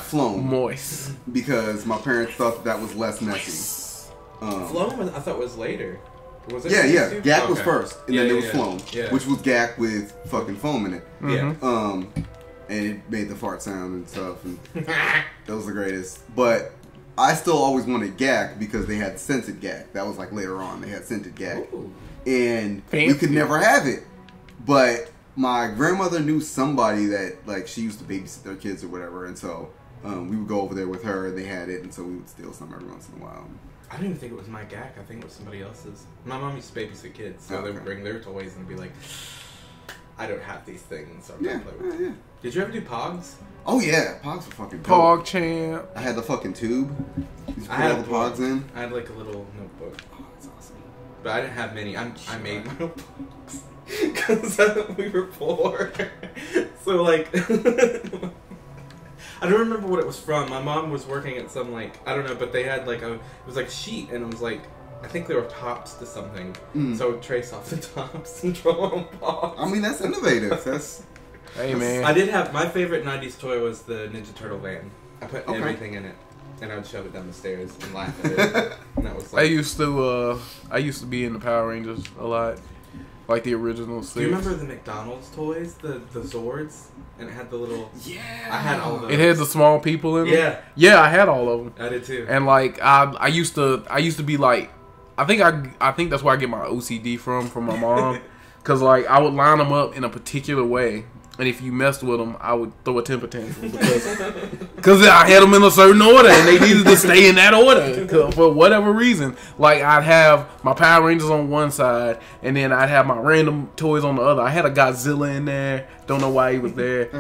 Floam moist because my parents thought that was less messy. Floam, I thought was later. Was it? Yeah. Gak was first, and then there was Floam, yeah. which was Gak with fucking foam in it. Yeah. And it made the fart sound and stuff, and that was the greatest. But I still always wanted Gak because they had scented Gak. That was like later on. They had scented Gak. Ooh. And we could never have it. But my grandmother knew somebody that, like, she used to babysit their kids or whatever. And so we would go over there with her and they had it. And so we would steal some every once in a while. I don't even think it was my Gak. I think it was somebody else's. My mom used to babysit kids. So they would bring their toys and be like, I don't have these things. So I'm gonna play with them. Yeah. Did you ever do Pogs? Oh yeah, Pogs were fucking dope. Pog champ. I had the fucking tube. I had all the Pogs in. I had like a little notebook. Oh, that's awesome. But I didn't have many. I made my own Pogs because we were poor. So like, I don't remember what it was from. My mom was working at some like I don't know, but they had like it was like a sheet, and it was like. I think they were tops to something, so I would trace off the tops and draw on Pogs. I mean, that's innovative. Hey man, I did have my favorite '90s toy was the Ninja Turtle van. I put everything in it, and I would shove it down the stairs and laugh at it. And that was like, I used to be in the Power Rangers a lot, like the original. Do you remember the McDonald's toys, the Zords, and it had the little? Yeah, I had all those. It had the small people in it. Yeah, I had all of them. I did too. And like I used to be like. I think that's where I get my OCD from my mom, cause like I would line them up in a particular way, and if you messed with them, I would throw a temper tantrum because I had them in a certain order and they needed to stay in that order for whatever reason. Like I'd have my Power Rangers on one side, and then I'd have my random toys on the other. I had a Godzilla in there. Don't know why he was there.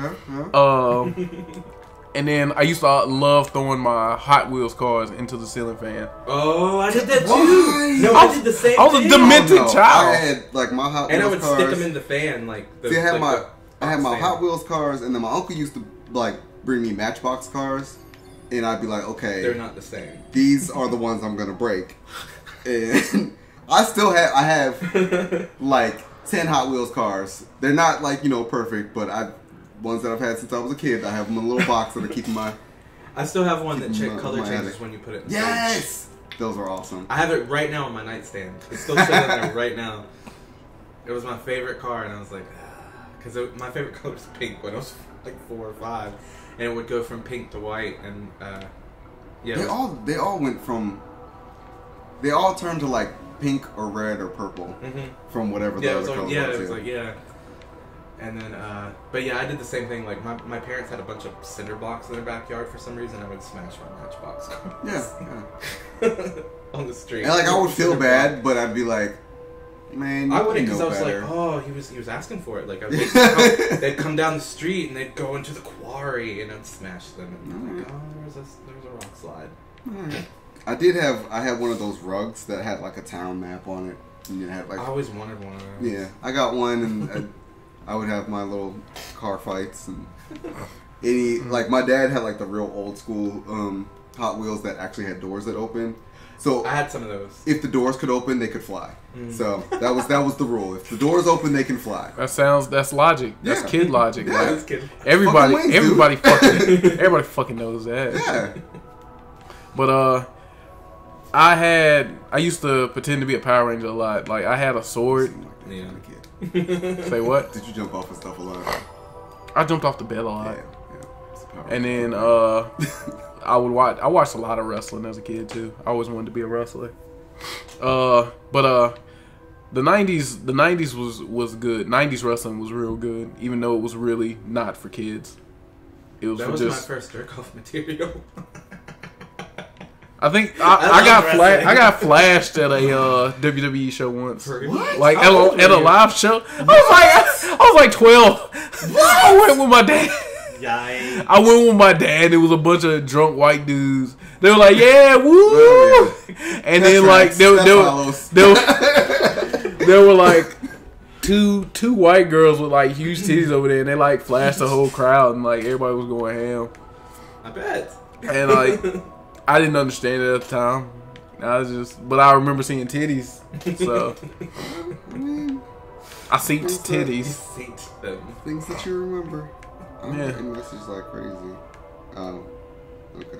And then I used to love throwing my Hot Wheels cars into the ceiling fan. Oh, I did that too. No, I did the same thing. I was a demented child. I had like my Hot Wheels cars. And I would stick them in the fan like. See, I had my Hot Wheels cars, and then my uncle used to like bring me Matchbox cars, and I'd be like, okay, they're not the same. These are the ones I'm gonna break, and I have like 10 Hot Wheels cars. They're not like perfect, but ones that I've had since I was a kid. I have them in a little box that I keep in my. I still have one that color changes when you put it in the Yes! Fridge. Those are awesome. I have it right now on my nightstand. It's still sitting there right now. It was my favorite car, and I was like, because my favorite color was pink when I was like 4 or 5, and it would go from pink to white, and yeah. They all turned to like pink or red or purple from whatever the other color was. Yeah, it was like And then, but yeah, I did the same thing. Like, my parents had a bunch of cinder blocks in their backyard for some reason. I would smash my Matchbox cars. Yeah. On the street. And, like, I would feel bad, but I'd be like, man, I wouldn't, because I was like, oh, he was asking for it. Like, they'd come down the street, and they'd go into the quarry, and I'd smash them. And I'm like, oh, there was a rock slide. I had one of those rugs that had, like, a town map on it. And it had, like, I always wanted one of those. Yeah, I got one, and I would have my little car fights, and like my dad had like the real old school Hot Wheels that actually had doors that open. So I had some of those. If the doors could open, they could fly. So that was the rule. If the doors open, they can fly. That's logic. That's kid logic. Yeah, like, that's kid. Everybody fucking knows that. Yeah. But I used to pretend to be a Power Ranger a lot. Like I had a sword. Yeah. Say what? Did you jump off of stuff a lot? I jumped off the bed a lot. Yeah. And then I watched a lot of wrestling as a kid too. I always wanted to be a wrestler. But the 90s was good. 90s wrestling was real good, even though it was really not for kids. It was my first jerk off material. I think I got flashed at a WWE show once. What? Like at a live show. I was like 12. I went with my dad. Yikes. I went with my dad. It was a bunch of drunk white dudes. They were like, "Yeah, woo!" And then like there were like two white girls with like huge titties over there, and they like flashed the whole crowd, and like everybody was going ham. I bet. And like. I didn't understand it at the time. But I remember seeing titties. So I seen titties. Things that you remember. I'm yeah. getting messages like crazy. Okay.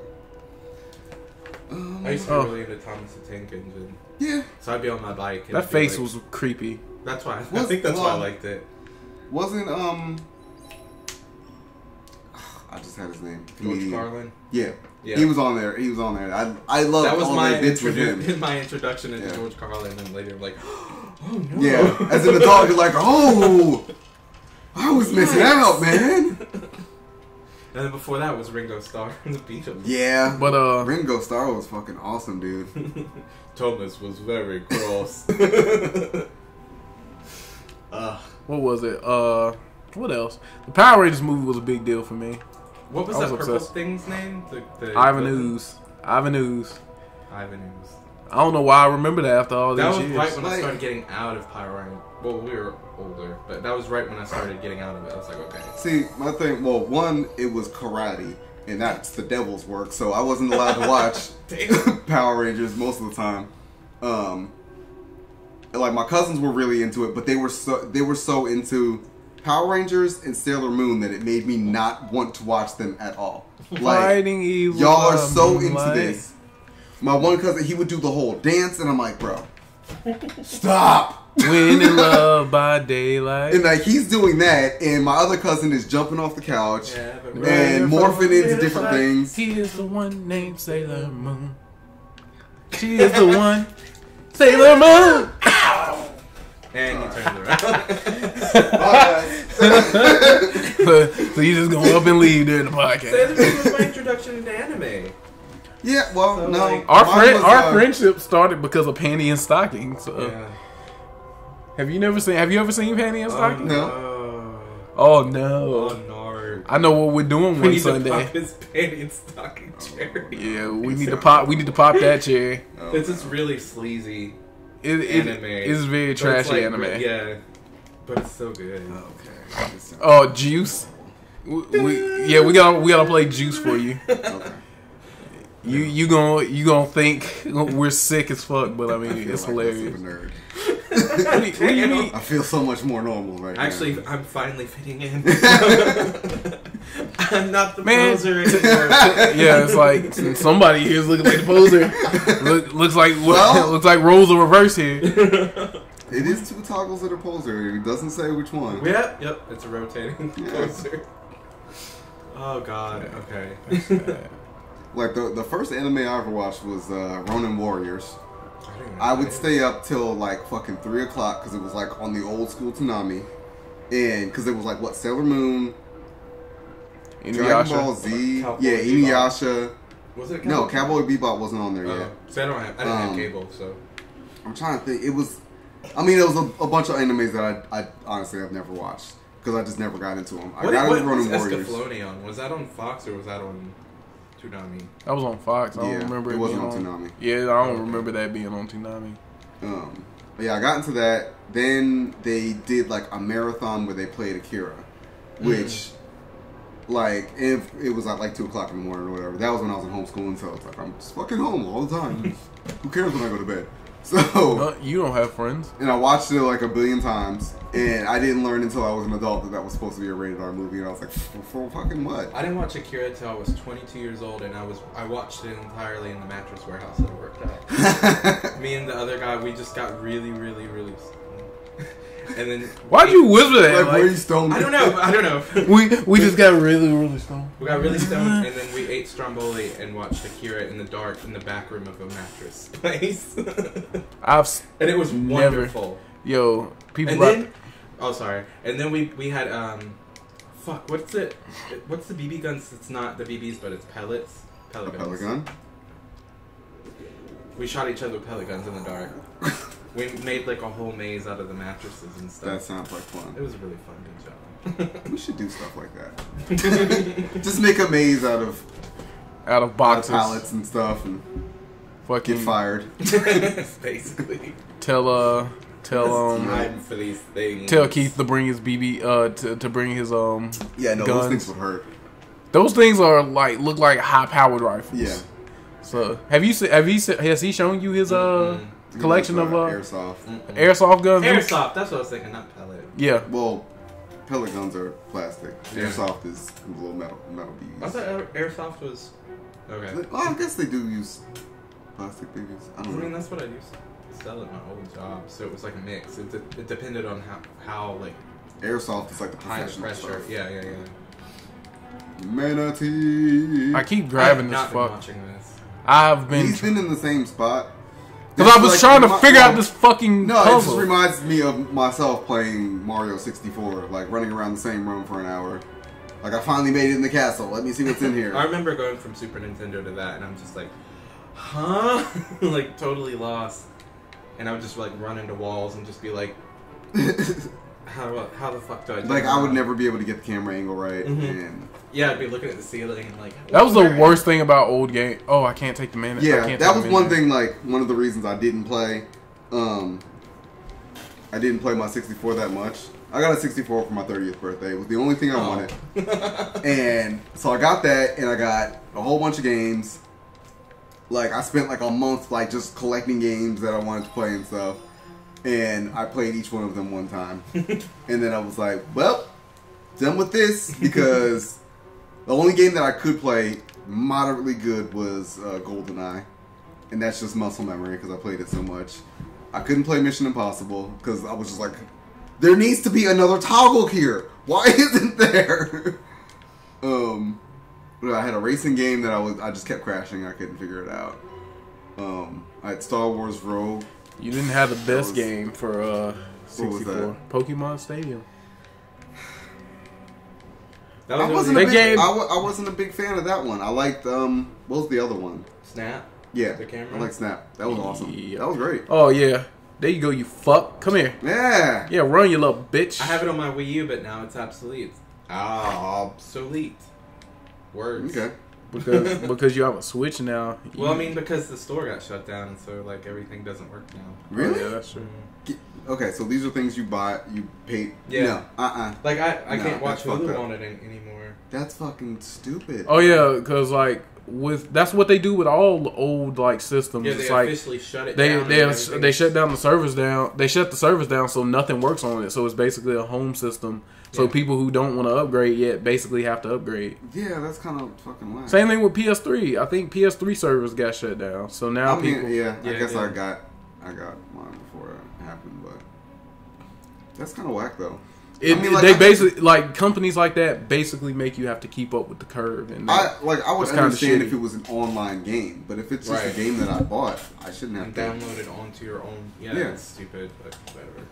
I used to be really into Thomas the Tank Engine. Yeah. So I'd be on my bike. And that face was creepy. That's why. I think that's why I liked it. Wasn't I just had his name. George Carlin. Yeah. He was on there. I love that was all my the bits with him. My introduction into George Carlin, and later I'm like, oh no. Yeah. As an adult, you're like, oh, I was missing out, man. And then before that was Ringo Starr and the Beatles. Yeah, but Ringo Starr was fucking awesome, dude. Thomas was very cross. What was it? What else? The Power Rangers movie was a big deal for me. What was that purple thing's name? Ivan Ooze. Ivan Ooze. Ivan Ooze. I don't know why I remember that after all these years. That was right when I started getting out of Power Rangers. Well, we were older, but that was right when I started getting out of it. I was like, okay. See, my thing, well, one, it was karate, and that's the devil's work, so I wasn't allowed to watch Power Rangers most of the time. Like, my cousins were really into it, but they were so into Power Rangers and Sailor Moon that it made me not want to watch them at all. Like, Fighting evil. Y'all are so into this. My one cousin, he would do the whole dance, and I'm like, bro, stop. When in love by daylight. And like he's doing that, and my other cousin is jumping off the couch and morphing into different things. He is the one named Sailor Moon. She is the one Sailor Moon. Ow! And he turns around. So you just gonna up and leave during the podcast. Sailor Moon was my introduction into anime. Yeah, well, so, no. Like, our friendship started because of Panty and Stocking. So. Yeah. Have you ever seen Panty and Stocking? No. Oh no. Oh no. I know what we're doing one Sunday. We need to pop his Panty and Stocking cherry. Yeah, we need to pop that cherry. It's this really sleazy anime. It's very trashy anime. Yeah, but it's so good. Okay. Oh, Juice. We gotta play Juice for you. Okay. You gonna think we're sick as fuck, but I mean it's like hilarious. Nerd. What do you mean? I feel so much more normal right now. Actually, I'm finally fitting in. I'm not the poser anymore. Yeah, it's like somebody here is looking like the poser. Looks like roles are reversed here. It is two toggles that are poser. It doesn't say which one. Yep. It's a rotating poser. Oh god. Okay. Like the first anime I ever watched was Ronin Warriors. I would stay up till like fucking 3 o'clock because it was like on the old school Toonami, and because it was like what Sailor Moon, Dragon Ball Z, Inuyasha. Was it? No, Cowboy Bebop wasn't on there yet. So I didn't have cable, so I'm trying to think. It was a bunch of animes that I honestly have never watched because I just never got into them. I got into Ronin Warriors. Escaflowne was that on Fox or was that on Toonami? That was on Fox. I don't remember it wasn't on Toonami. Yeah, I don't remember that being on Toonami. But yeah, I got into that. Then they did like a marathon where they played Akira, which like if it was at like 2 o'clock in the morning or whatever. That was when I was in homeschooling, so it's like I'm just fucking home all the time. Who cares when I go to bed? So you don't have friends. And I watched it like a billion times, and I didn't learn until I was an adult that was supposed to be a rated R movie, and I was like, for fucking what? I didn't watch Akira until I was 22 years old, and I watched it entirely in the mattress warehouse that I worked at. Me and the other guy, we just got really, really, really stoned. And then why'd you whisper that? Like were you stoned? I don't know. we just got really, really stoned. We got really stoned, and then we ate Stromboli and watched Akira in the dark in the back room of a mattress place. And it was wonderful. Yo, people. And then, oh sorry. And then we had what's the BB guns? It's not the BBs, but it's pellets. Pellet guns. Pellet gun. We shot each other with pellet guns in the dark. We made like a whole maze out of the mattresses and stuff. That sounds like fun. It was a really fun. Good job. We should do stuff like that. Just make a maze out of boxes, pallets and stuff, and fucking get fired. Basically. Tell time for these things. Tell Keith to bring his BB to bring his Yeah, no, guns. those things would hurt. Those things are look like high powered rifles. Yeah. So has he shown you his collection of airsoft guns? Airsoft, that's what I was thinking, not pellet. Yeah. Well, pellet guns are plastic. Airsoft is little metal BBs. I thought airsoft was okay. Well, I guess they do use plastic babies. I mean, that's what I used to sell at my old job. So it was like a mix. It depended on how like airsoft is like the high pressure. Stuff. Yeah. Manatee. I keep grabbing I this have not been fuck. watching this. I've been. He's been in the same spot. Because I was trying to figure out this fucking puzzle. It just reminds me of myself playing Mario 64, like running around the same room for an hour. Like, I finally made it in the castle. Let me see what's in here. I remember going from Super Nintendo to that, and I'm just like, huh? Like, totally lost. And I would just, like, run into walls and just be like, how the fuck do I do Like, that? I would never be able to get the camera angle right. Mm-hmm. And yeah, I'd be looking at the ceiling and, like... That was the worst thing about old game. Oh, I can't take the minute. yeah, that was one thing, like, one of the reasons I didn't play. I didn't play my 64 that much. I got a 64 for my 30th birthday. It was the only thing I wanted. And so I got that, and I got a whole bunch of games. Like, I spent like a month like just collecting games that I wanted to play and stuff. And I played each one of them one time. And then I was like, well, done with this. Because the only game that I could play moderately good was GoldenEye. And that's just muscle memory because I played it so much. I couldn't play Mission Impossible because I was just like, there needs to be another toggle here. Why isn't there? I had a racing game that I just kept crashing. I couldn't figure it out. I had Star Wars Rogue. You didn't have the best game for 64. Pokemon Stadium. I wasn't a big fan of that one. I liked what was the other one? Snap. Yeah, the camera. I like Snap. That was awesome. Yep. That was great. Oh yeah, there you go. You fuck. Come here. Yeah. Yeah, run, you little bitch. I have it on my Wii U, but now it's obsolete. Obsolete. Words. Okay. Because you have a Switch now. Well, I mean, because the store got shut down, and so like everything doesn't work now. Really? Oh, yeah, that's true. Okay, so these are things you buy, you pay. Yeah. No, Like I can't watch fucked Hulu up. on it anymore. That's fucking stupid. Oh yeah, because like that's what they do with all old like systems. Yeah, they it's like officially shut it they down. they shut down the servers down. They shut the servers down, so nothing works on it. So it's basically a home system. So people who don't want to upgrade yet basically have to upgrade. Yeah, that's kind of fucking whack. Same thing with PS3. I think PS3 servers got shut down. So now people. I guess I got mine before it happened, but that's kind of whack though. They basically like companies like that basically make you have to keep up with the curve. And I would understand if it was an online game, but if it's just a game that I bought, I shouldn't have to download it onto your own. Yeah, that's stupid, but whatever.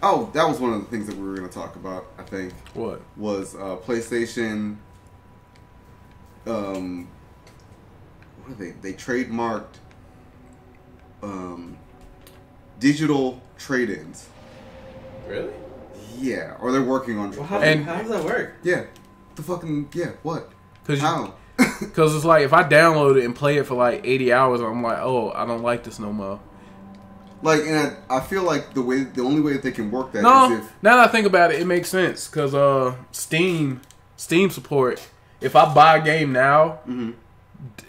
Oh, that was one of the things that we were going to talk about, I think. What? Was PlayStation... what are they? They trademarked digital trade-ins. Really? Yeah, or they're working on... Well, how does that work? Yeah. What? How? Because it's like, if I download it and play it for like 80 hours, I'm like, oh, I don't like this no more. Like, and I feel like the only way that they can work that is if... Now that I think about it, it makes sense. Because Steam support, if I buy a game now,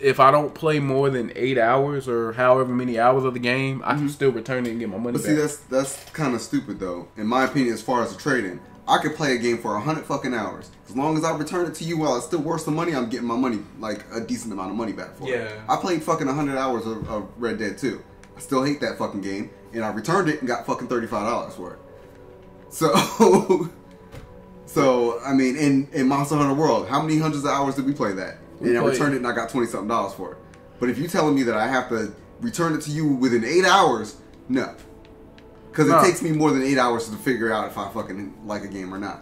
if I don't play more than 8 hours or however many hours of the game, I can still return it and get my money back. But see, that's kind of stupid, though. In my opinion, as far as the trade-in. I could play a game for 100 fucking hours. As long as I return it to you while it's still worth some money, I'm getting my money, like, a decent amount of money back for it. I played fucking 100 hours of Red Dead 2. I still hate that fucking game, and I returned it and got fucking $35 for it. So I mean, in Monster Hunter World, how many hundreds of hours did we play that? And I returned it and I got $20-something for it. But if you're telling me that I have to return it to you within 8 hours, no. Because it takes me more than 8 hours to figure out if I fucking like a game or not.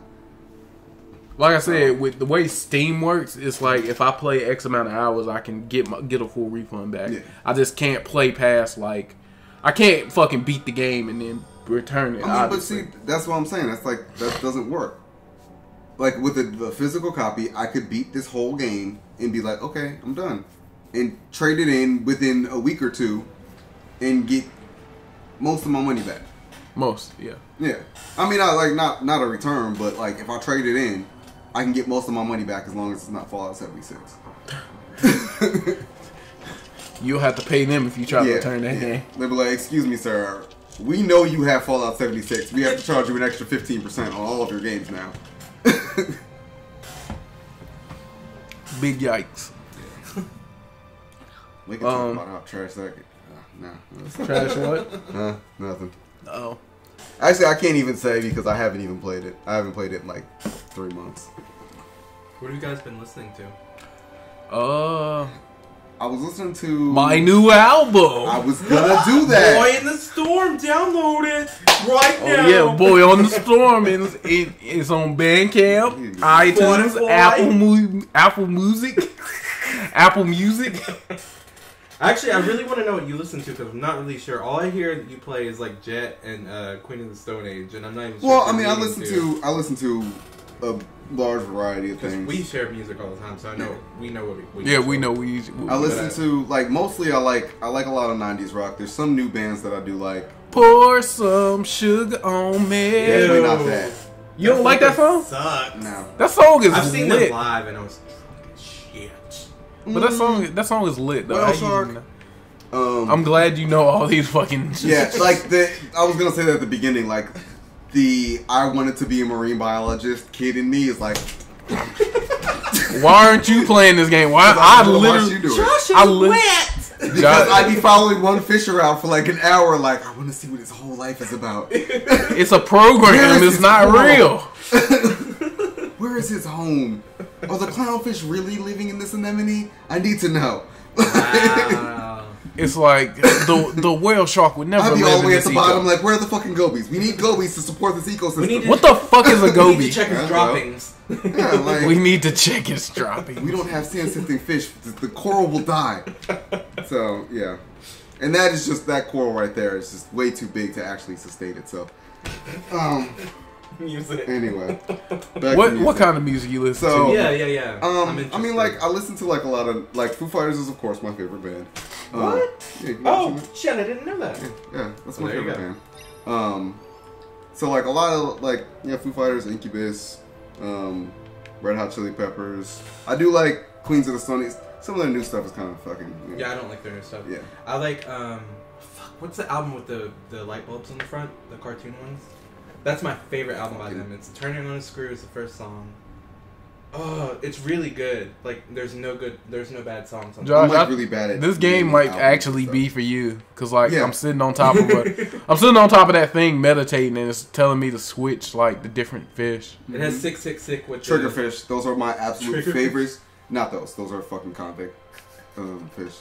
Like I said, with the way Steam works, it's like if I play X amount of hours, I can get a full refund back. Yeah. I just can't play past, like, I can't fucking beat the game and then return it. I mean, but see, that's what I'm saying. That's like, that doesn't work. Like, with the physical copy, I could beat this whole game and be like, okay, I'm done. And trade it in within a week or two and get most of my money back. Yeah. Yeah. I mean, not a return, but like, if I trade it in, I can get most of my money back as long as it's not Fallout 76. You'll have to pay them if you try to return that game. They'll be like, excuse me, sir. We know you have Fallout 76. We have to charge you an extra 15% on all of your games now. Big yikes. We can talk about how trash that. Nah. Trash what? Nothing. Oh. Actually, I can't even say because I haven't even played it. I haven't played it in like 3 months. What have you guys been listening to? I was listening to my new album. I was gonna do that. Boy in the Storm, download it right now. Yeah, Boy on the Storm, and it's on Bandcamp, iTunes, Apple Music. Actually, I really want to know what you listen to because I'm not really sure. All I hear that you play is like Jet and Queen of the Stone Age, and I'm not even sure. Well, I mean, I listen to a large variety of things. We share music all the time, so I know we know what we. Yeah, we know I listen to like mostly I like a lot of '90s rock. There's some new bands that I do like. Pour some sugar on me. Definitely not that. You don't like that song? Sucks. No. That song is I've seen lit. them live, and I was drunk as shit. But that song is lit though. Well, Shark. I'm glad you know all these fucking. Yeah, like I was gonna say that at the beginning, like I wanted to be a marine biologist kid in me is like. Why aren't you playing this game? Why I literally Josh is wet. Because I'd be following one fish around for like an hour, like I want to see what his whole life is about. It's a program. It's not real. Where is his home? Are the clownfish really living in this anemone? I need to know. Wow. It's like the whale shark would never I'd be live all the in way at this the bottom, like, where are the fucking gobies? We need gobies to support this ecosystem. What the fuck is a We goby? need to check his droppings. Yeah, like, We need to check its droppings. we don't have sand-sifting fish. The coral will die. So, yeah. And that is just, that coral right there is just way too big to actually sustain itself. Music. Anyway. What kind of music you listen So, to? Yeah. I mean, like, I listen to, like, a lot of, like, Foo Fighters is, of course, my favorite band. What? Yeah, you know Shit, I didn't know that. Yeah, that's my Well, there you favorite band. So, like, a lot of, like, Foo Fighters, Incubus, Red Hot Chili Peppers. I do like Queens of the Stone Age. Some of their new stuff is kind of fucking... Yeah, I don't like their new stuff. Yeah. I like, what's the album with the light bulbs on the front? The cartoon ones? That's my favorite album by them. It's Turning on a Screw is the first song. Oh, it's really good. Like, there's no bad songs on Josh, I'm like really bad at this game might actually stuff. be for you, cause like I'm sitting on top of that thing meditating, and it's telling me to switch like the different fish. It has 666 with Triggerfish. Those are my absolute favorites. Not those. Those are fucking convict fish.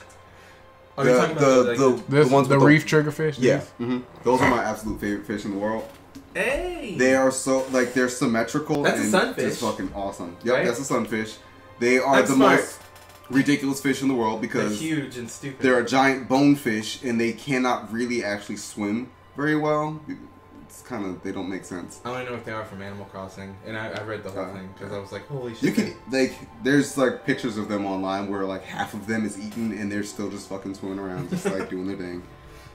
Oh, you're talking about the ones with the Reef Triggerfish? Yeah. Mm-hmm. Those are my absolute favorite fish in the world. Hey! They are so, like, they're symmetrical. That's and a sunfish. It's fucking awesome. Yep, Right? that's a sunfish. They are That's the smart. most ridiculous fish in the world because they're huge and stupid. they're a giant bonefish and they cannot really actually swim very well. It's kind of, they don't make sense. I only know what they are from Animal Crossing, and I read the whole thing because I was like, holy shit. You can, like, there's like pictures of them online where like half of them is eaten and they're still just fucking swimming around, just like doing their thing.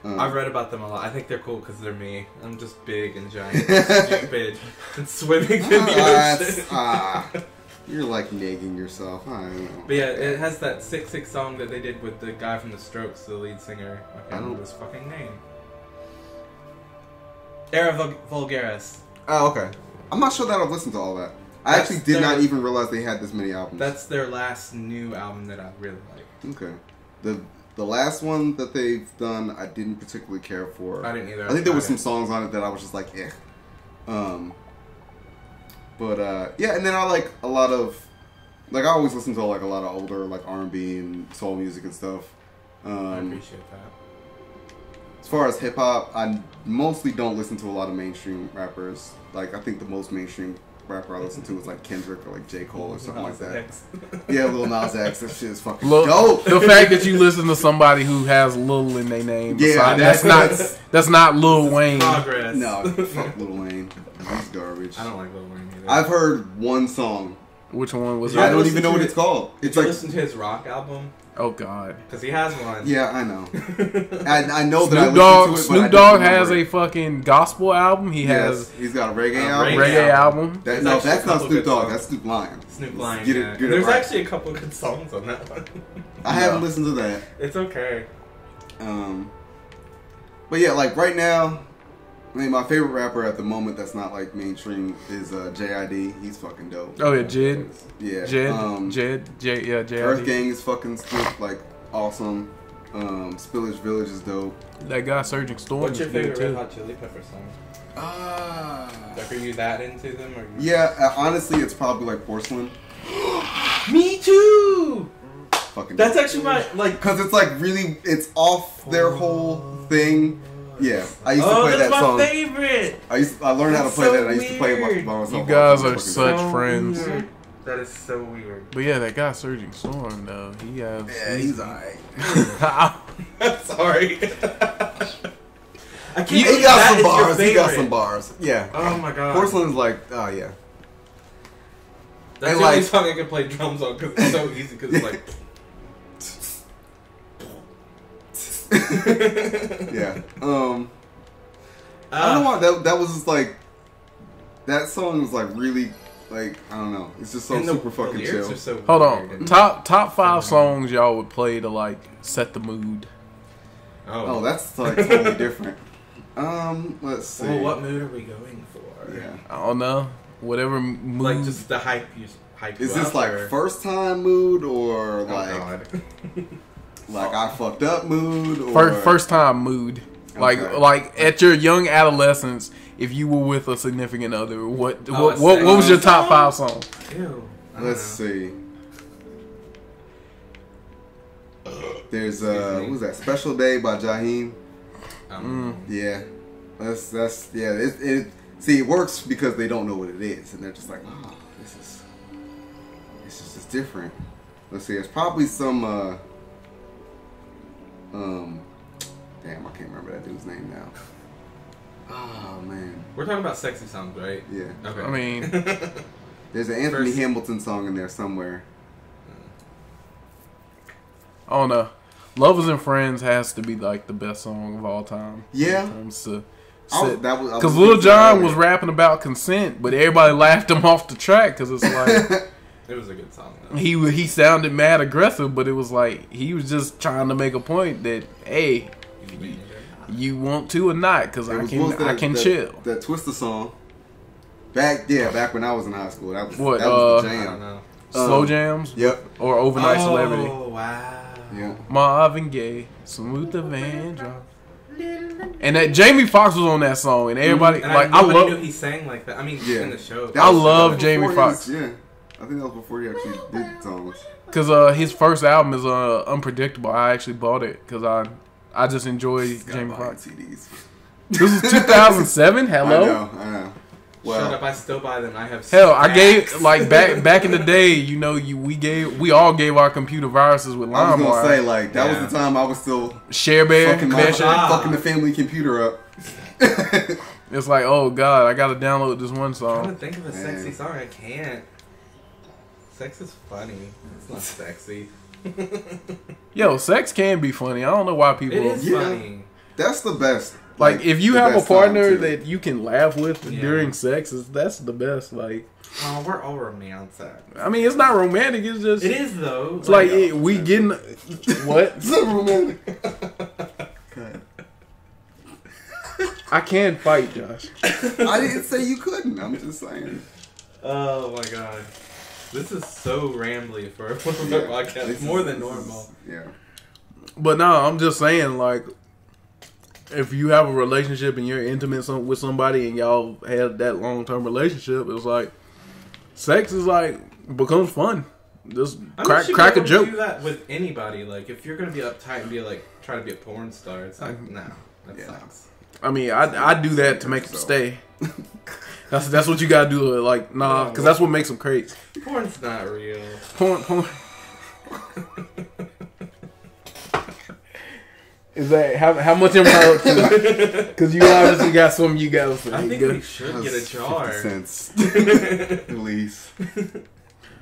I've read about them a lot. I think they're cool because they're me. I'm just big and giant and stupid and swimming in the ocean. You're like nagging yourself. I don't know. But yeah, it has that 666 song that they did with the guy from the Strokes, the lead singer. I can't remember his fucking name. Era Vulgaris. Oh, okay. I'm not sure that I've listened to all that. I actually did not even realize they had this many albums. That's their last new album that I really liked. Okay. The last one that they've done, I didn't particularly care for. I didn't either. I think there were some songs on it that I was just like, eh. Yeah, and then I like a lot of, like, I always listen to like a lot of older like R&B and soul music and stuff. I appreciate that. As far as hip hop, I mostly don't listen to a lot of mainstream rappers. Like, I think the most mainstream rapper I listen to is like Kendrick or like J. Cole or something like that. Yeah, Lil Nas X. That shit is fucking dope. The fact that you listen to somebody who has Lil in their name, yeah, that's not Lil Wayne. Progress. No, fuck Lil Wayne. He's garbage. I don't like Lil Wayne either. I've heard one song. Which one was it? I don't even know what it's called. Did you listen to his rock album? Oh God. Because he has one. Yeah, I know. I know that I listened to it. Snoop Dogg has a fucking gospel album. He's got a reggae album. Reggae album. That's not Snoop Dogg. That's Snoop Lion. Snoop Lion. Get it There's right. actually a couple of good songs on that one. I haven't listened to that. It's okay. But yeah, like right now, I mean, my favorite rapper at the moment that's not like mainstream is J.I.D. He's fucking dope. Oh yeah, Jid. Yeah. Jid. Yeah, J.I.D. Earth Gang is fucking like awesome. Spillage Village is dope. That guy Surging Storm. What's your favorite Red too. Hot Chili Pepper song? Like, are you that into them? Or Yeah, honestly, it's probably like Porcelain. Me too. Fucking. That's actually my because it's like really, it's off their whole thing. Yeah, I used to play that song. That's my favorite. I learned how to play that. And I used to play it by myself. You guys are such friends. Weird. That is so weird. But yeah, that guy Surging Storm though, he has. Yeah, he's alright. Sorry. I can't. He got some bars. He got some bars. Yeah. Oh my god. Porcelain's like, oh yeah. That's and the only like, song I can play drums on because it's so easy. Because it's like. Yeah. I don't know why that was just like. That song was like really. Like, I don't know. It's just so super fucking chill. So hold on. Top 5 songs y'all would play to like set the mood. Oh, that's like totally different. Let's see. Well, what mood are we going for? Yeah. I don't know. Whatever mood. Like just the hype Is this like first time mood or like God. like I fucked up mood or first time mood? Okay. Like at your young adolescence, if you were with a significant other, what was your top 5 song? Ew. Let's see. There's what was that? Special Day by Jaheim. Yeah. That's yeah, it see it works because they don't know what it is and they're just like, oh, this is just different. Let's see, it's probably some damn, I can't remember that dude's name now. Oh man. We're talking about sexy songs, right? Yeah. Okay. I mean, there's an Anthony Hamilton song in there somewhere. I don't know. Lovers and Friends has to be like the best song of all time. Yeah. Because Lil Jon was rapping about consent, but everybody laughed him off the track because it's like it was a good song though. He sounded mad aggressive, but it was like he was just trying to make a point that hey, you want to or not? Because I can chill. That Twister song. Back when I was in high school, that was the jam. I don't know. Slow Jams. Yep. Or Overnight Celebrity. Oh wow. Yeah. Marvin Gaye, Smooth the Vandross. And that Jamie Foxx was on that song, and everybody and like I love. knew he sang like that. I mean, in the show. I love Jamie Foxx. Yeah, I think that was before he actually did songs. Because his first album is Unpredictable. I actually bought it because I just enjoy Jamie Foxx. CDs. This was 2007. Hello. I know. Well, shut up! I still buy them. I have. Hell, I gave like back in the day. You know, we all gave our computer viruses with LimeWire. I was gonna say like that was the time I was still ShareBear, fucking the family computer up. It's like, oh god, I gotta download this one I'm song. trying to think of a sexy song. I can't. Sex is funny. It's not sexy. Yo, sex can be funny. I don't know why people. It is funny. That's the best. Like if you have a partner that you can laugh with during sex, that's the best. Like, oh, we're all romantic. I mean, it's not romantic. It's just it is though. It's like we getting what? It's not romantic. I can fight, Josh. I didn't say you couldn't. I'm just saying. Oh my god, this is so rambly for a podcast. More than normal. Yeah. But no, I'm just saying like. If you have a relationship and you're intimate with somebody and y'all had that long-term relationship, it's like sex is like becomes fun. Just crack a joke. Do that with anybody. Like if you're gonna be uptight and be like try to be a porn star, it's like no, that sucks. I mean, I do that to make them stay. That's what you gotta do. Like nah, because that's what makes them crazy. Porn's not real. Porn. Is that how much am I up to? Because you obviously got something you got to say. I think we should get a jar. 50 cents. At least.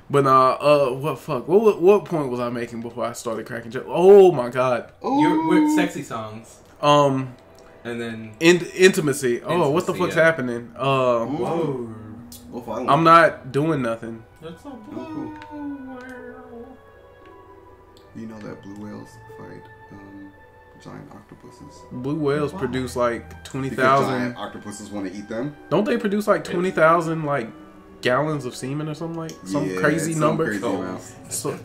But what point was I making before I started cracking jokes? Oh my god. We're sexy songs. And then intimacy. Oh, what the fuck's happening? Whoa. I'm not doing nothing. That's a blue whale. You know that blue whales fight giant octopuses. Blue whales produce like 20,000. Giant octopuses want to eat them. Don't they produce like 20,000 like gallons of semen or something like crazy number. Crazy amount. So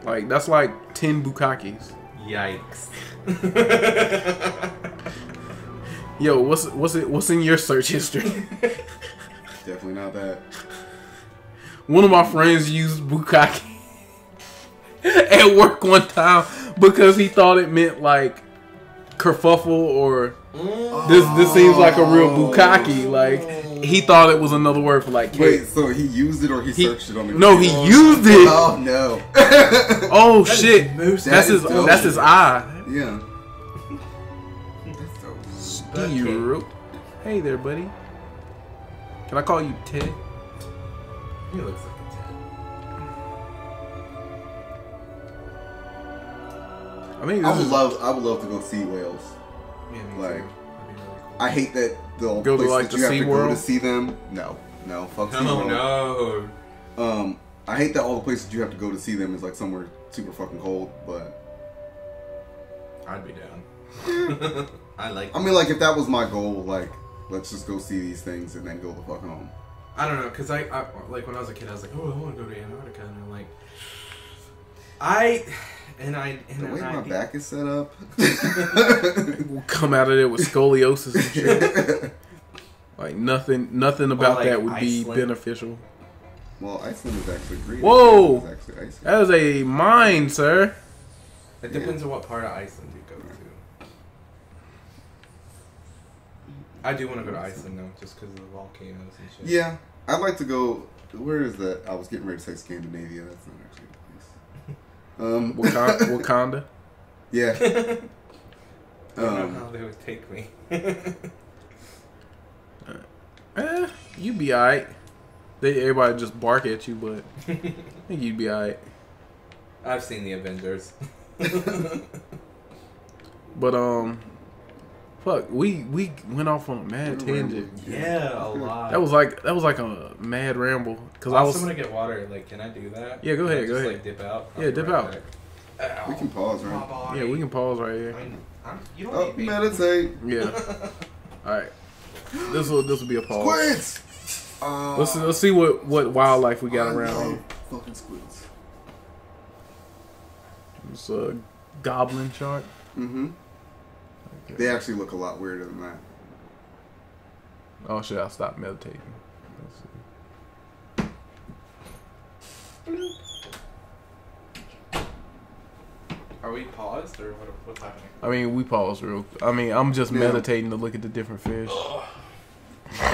like that's like 10 bukakis. Yikes. Yo, what's in your search history? Definitely not that. One of my friends used bukkake at work one time because he thought it meant like kerfuffle or this seems like a real bukkake. Like he thought it was another word for like cake. Wait, so he used it or he searched it on the No, he used it. Oh no. Oh shit. That's his eye. Yeah. That's Hey there, buddy. Can I call you Ted? He looks like a Ted. I mean, I would love to go see whales. Yeah, me Like, too. That'd be really cool. I hate that the Go to, place like, that the you have Sea to World? go to see them. No, fuck SeaWorld. No. I hate that all the places you have to go to see them is like somewhere super fucking cold. But I'd be down. I like. I mean, like if that was my goal, like let's just go see these things and then go the fuck home. I don't know, cause I like when I was a kid, I was like, oh, I want to go to Antarctica, and I'm like, The way my back is set up, we'll come out of there with scoliosis and shit. Like nothing about like that would be Iceland. beneficial. well, Iceland is actually green. Whoa! It's actually icy. That is a mine, sir. It depends on what part of Iceland you go to. I do want to go to Iceland though, just because of the volcanoes and shit. Yeah, I'd like to go. Where is that? I was getting ready to say Scandinavia. That's not actually a place. Wakanda. Yeah. I don't know how they would take me. You'd be alright. Everybody just bark at you, but I think you'd be alright. I've seen the Avengers. But fuck, we went off on a mad tangent. Yeah, a lot. That was like a mad ramble because I'm gonna get water. Like, can I do that? Yeah, go ahead. Just, Go ahead. Like, dip out. Yeah, dip out. We can pause, right? Yeah, we can pause right here. I mean, you don't Oh, need me. meditate. Yeah. All right. This will be a pause. Squids. Let's see what wildlife we got around here. Fucking squids. It's a goblin shark. Mm-hmm. Okay. They actually look a lot weirder than that. Oh shit! I stopped meditating. Let's see. Are we paused or what's happening? I mean, we paused real. I'm just meditating to look at the different fish.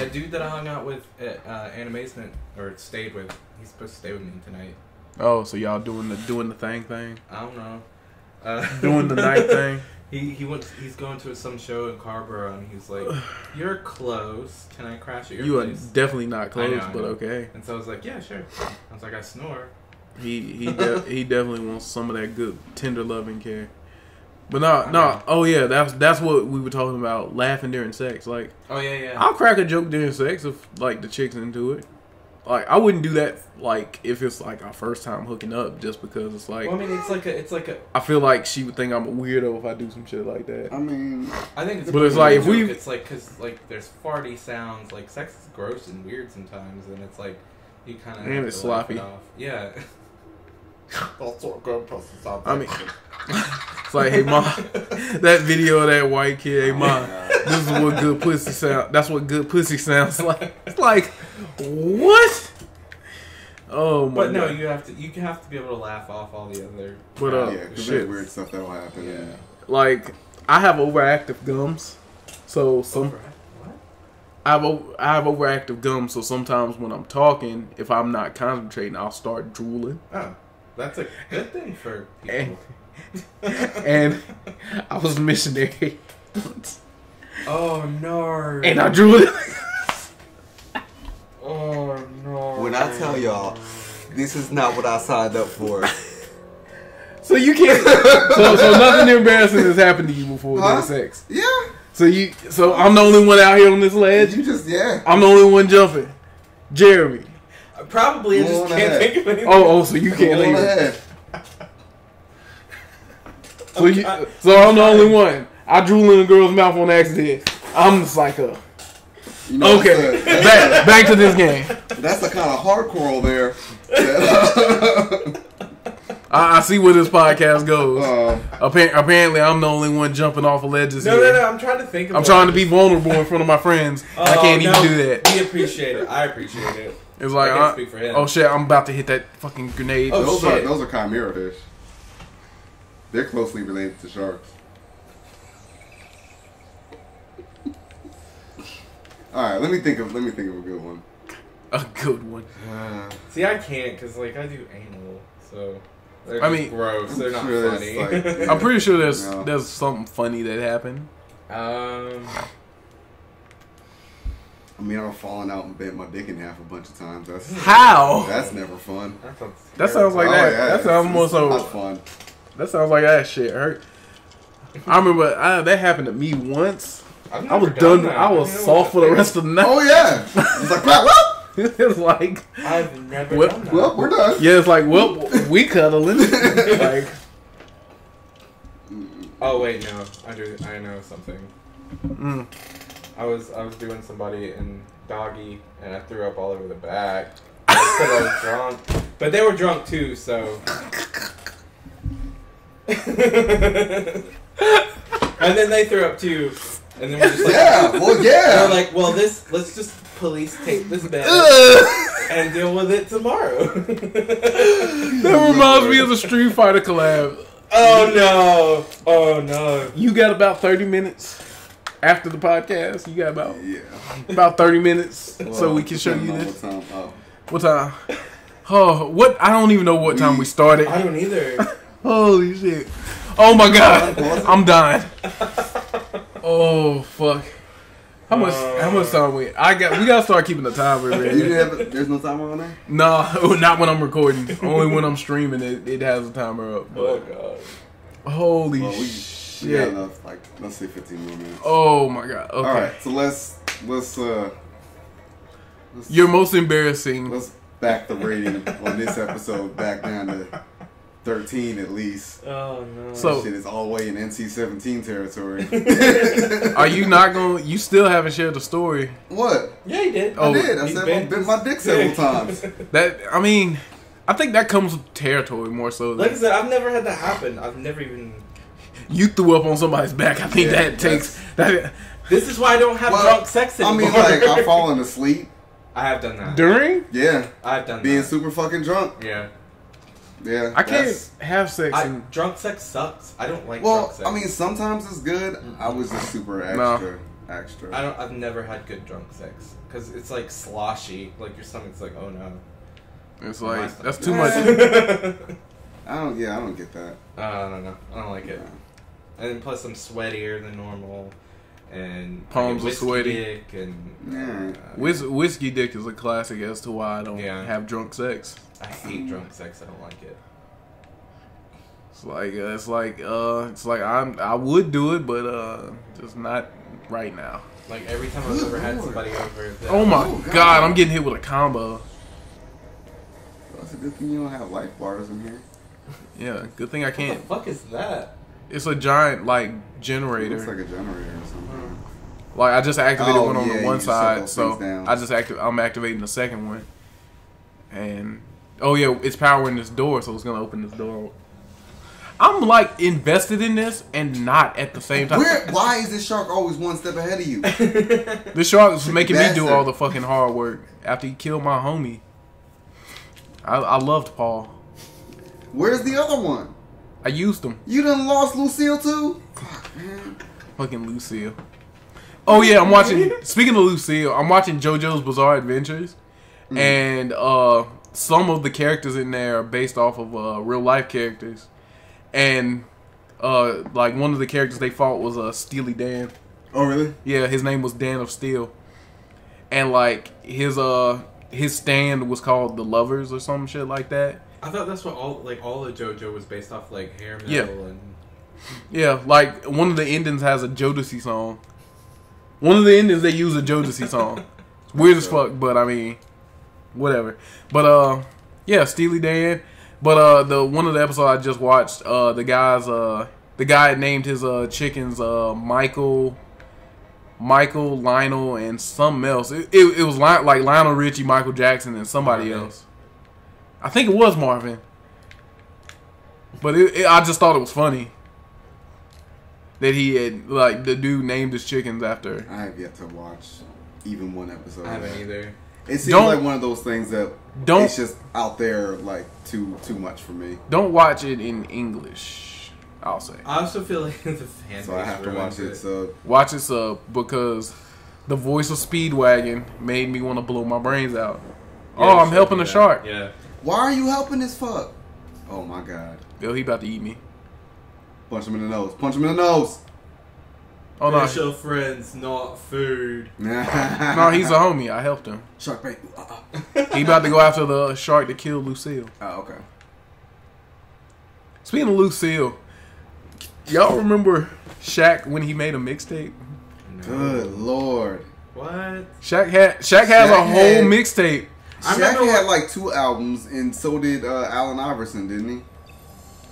The dude that I hung out with at Animation, or stayed with, he's supposed to stay with me tonight. Oh, so y'all doing the thing? I don't know. Doing the night thing? He's going to some show in Carborough, and he's like, "You're close. Can I crash at your You are place?" definitely not close, I know. but okay. And so I was like, "Yeah, sure." I was like, "I snore." He definitely wants some of that good tender loving care. But no. Oh yeah, that's what we were talking about. Laughing during sex, like. Oh yeah. I'll crack a joke during sex if like the chick's into it. Like I wouldn't do that like if it's like our first time hooking up, just because it's like. Well, I mean, it's like a. I feel like she would think I'm a weirdo if I do some shit like that. I mean, I think it's. But it's like if we. It's like because like there's farty sounds. Like sex is gross and weird sometimes, and it's like you kind of. And it's sloppy. It off. Yeah. That's what good pussy sounds I mean, it's like, hey ma, that video of that white kid, hey ma, this is what good pussy sound. That's what good pussy sounds like. It's like, what? Oh my But no, God. you have to be able to laugh off all the other. But yeah, because shit. there's weird stuff that'll happen. Yeah. Like I have overactive gums, so some. What? I have overactive gums, so sometimes when I'm talking, if I'm not concentrating, I'll start drooling. Oh, that's a good thing for people. And I was missionary once. Oh no! And I drooled. Oh no! When I tell y'all, this is not what I signed up for. So you can't. So nothing embarrassing has happened to you before during sex. Yeah. So I'm the only one out here on this ledge. You just I'm the only one jumping. Jeremy. Probably I just can't think of anything. Oh, so you can't Go think of ahead. So I'm the only one. I drool in a girl's mouth on accident. I'm the psycho. You know, okay, back to this game. That's the kind of hardcore there. I see where this podcast goes. Apparently, I'm the only one jumping off of ledges here. No. I'm trying to think. I'm trying to be vulnerable in front of my friends. I can't even do that. We appreciate it. I appreciate it. It's like, I can't speak for him. Oh shit! I'm about to hit that fucking grenade. Oh, those are chimera fish. They're closely related to sharks. All right, let me think of a good one. A good one. See, I can't because like I do anal, so they're I mean, gross. They're not sure funny. like, yeah. I'm pretty sure there's something funny that happened. I mean, I've fallen out and bent my dick in half a bunch of times. How? That's never fun. That sounds like that. Yeah, that sounds more so. Not fun. That sounds like that shit hurt. I remember that happened to me once. I was done. I was soft for the rest of the night. Oh yeah. It's like what? It's like I've never done that. Well, we're done. Yeah, it's like we cuddling. Like. Oh wait, no. I know something. I was doing somebody in doggy and I threw up all over the back because I was drunk. But they were drunk too, so. And then they threw up too, and then we're just like, They're like, well, let's just police tape this bed and deal with it tomorrow. That reminds me of the Street Fighter collab. Oh no! You got about 30 minutes after the podcast. You got about 30 minutes, so we can show you this. What time? Oh, what? I don't even know what time we started. I don't either. Holy shit! Oh my god, I'm dying. Oh fuck! How much time we gotta start keeping the timer. There's no timer on there. No, not when I'm recording. Only when I'm streaming, it has a timer up. Oh god! Holy shit! We got enough. Like, let's say 15 more minutes. Oh my god! Okay. All right, so let's Your most embarrassing. Let's back the rating on this episode back down to 13 at least. Oh no! So shit is all the way in NC-17 territory. Are you not going? You still haven't shared the story. What? Yeah, he did. I did. I said I bent my dick several times. I think that comes with territory more so. Like I said, I've never had that happen. I've never even. You threw up on somebody's back. I think that takes that. This is why I don't have drunk sex anymore. I mean, like I've fallen asleep. I have done that. During? Yeah. I've done being that. super fucking drunk. Yeah. Yeah. I can't have sex. Drunk sex sucks. I don't like drunk sex. I mean, sometimes it's good. I was just super extra. I've never had good drunk sex because it's like sloshy. Like your stomach's like, oh no. It's like that's too much. I don't get that. No. I don't like it. And then plus I'm sweatier than normal. And palms are sweaty. Dick and whiskey dick is a classic as to why I don't have drunk sex. I hate drunk sex. I don't like it. It's like I would do it, but just not right now. Like every time I've ever had somebody over. Oh my god, I'm getting hit with a combo. That's a good thing you don't have life bars in here. Yeah, good thing I can't. What the fuck is that? It's a giant generator. It looks like a generator or something. Like I just activated one on the one side, so down. I'm activating the second one, and it's powering this door, so it's gonna open this door. I'm like invested in this and not at the same time. Why is this shark always one step ahead of you? This shark is making me do all the fucking hard work after he killed my homie. I loved Paul. Where's the other one? I used him. You done lost Lucille too? Fuck, man. Fucking Lucille. Oh yeah, I'm watching. Speaking of Lucille, I'm watching JoJo's Bizarre Adventures, and some of the characters in there are based off of real life characters, and like one of the characters they fought was Steely Dan. Oh really? Yeah, his name was Dan of Steel, and like his stand was called The Lovers or some shit like that. I thought that's what all of JoJo was based off, like hair metal and. Yeah, like one of the endings has a Jodeci song. One of the endings they use a Jodeci song. It's weird as fuck, but I mean, whatever. But Steely Dan. But the one of the episodes I just watched, the guy named his chickens Michael Michael, Lionel, and something else. It was like Lionel Richie, Michael Jackson, and somebody else. I think it was Marvin. But I just thought it was funny that he had, like, the dude named his chickens after. I have yet to watch even one episode. I haven't either. It seems like one of those things that it's just out there, like, too much for me. Don't watch it in English, I'll say. I also feel like the fan So I have to watch it sub. Watch it sub, because the voice of Speedwagon made me want to blow my brains out. Yeah, oh, I'm helping a shark. Yeah. Why are you helping this fuck? Oh my god. Yo, he about to eat me. Punch him in the nose. Punch him in the nose. Oh no. Fish are friends, not food. No, he's a homie. I helped him. Shark bait. He about to go after the shark that killed Lucille. Oh, okay. Speaking of Lucille, y'all remember Shaq when he made a mixtape? No. Good lord. What? Shaq has a whole mixtape. Shaq had like 2 albums, and so did Allen Iverson, didn't he?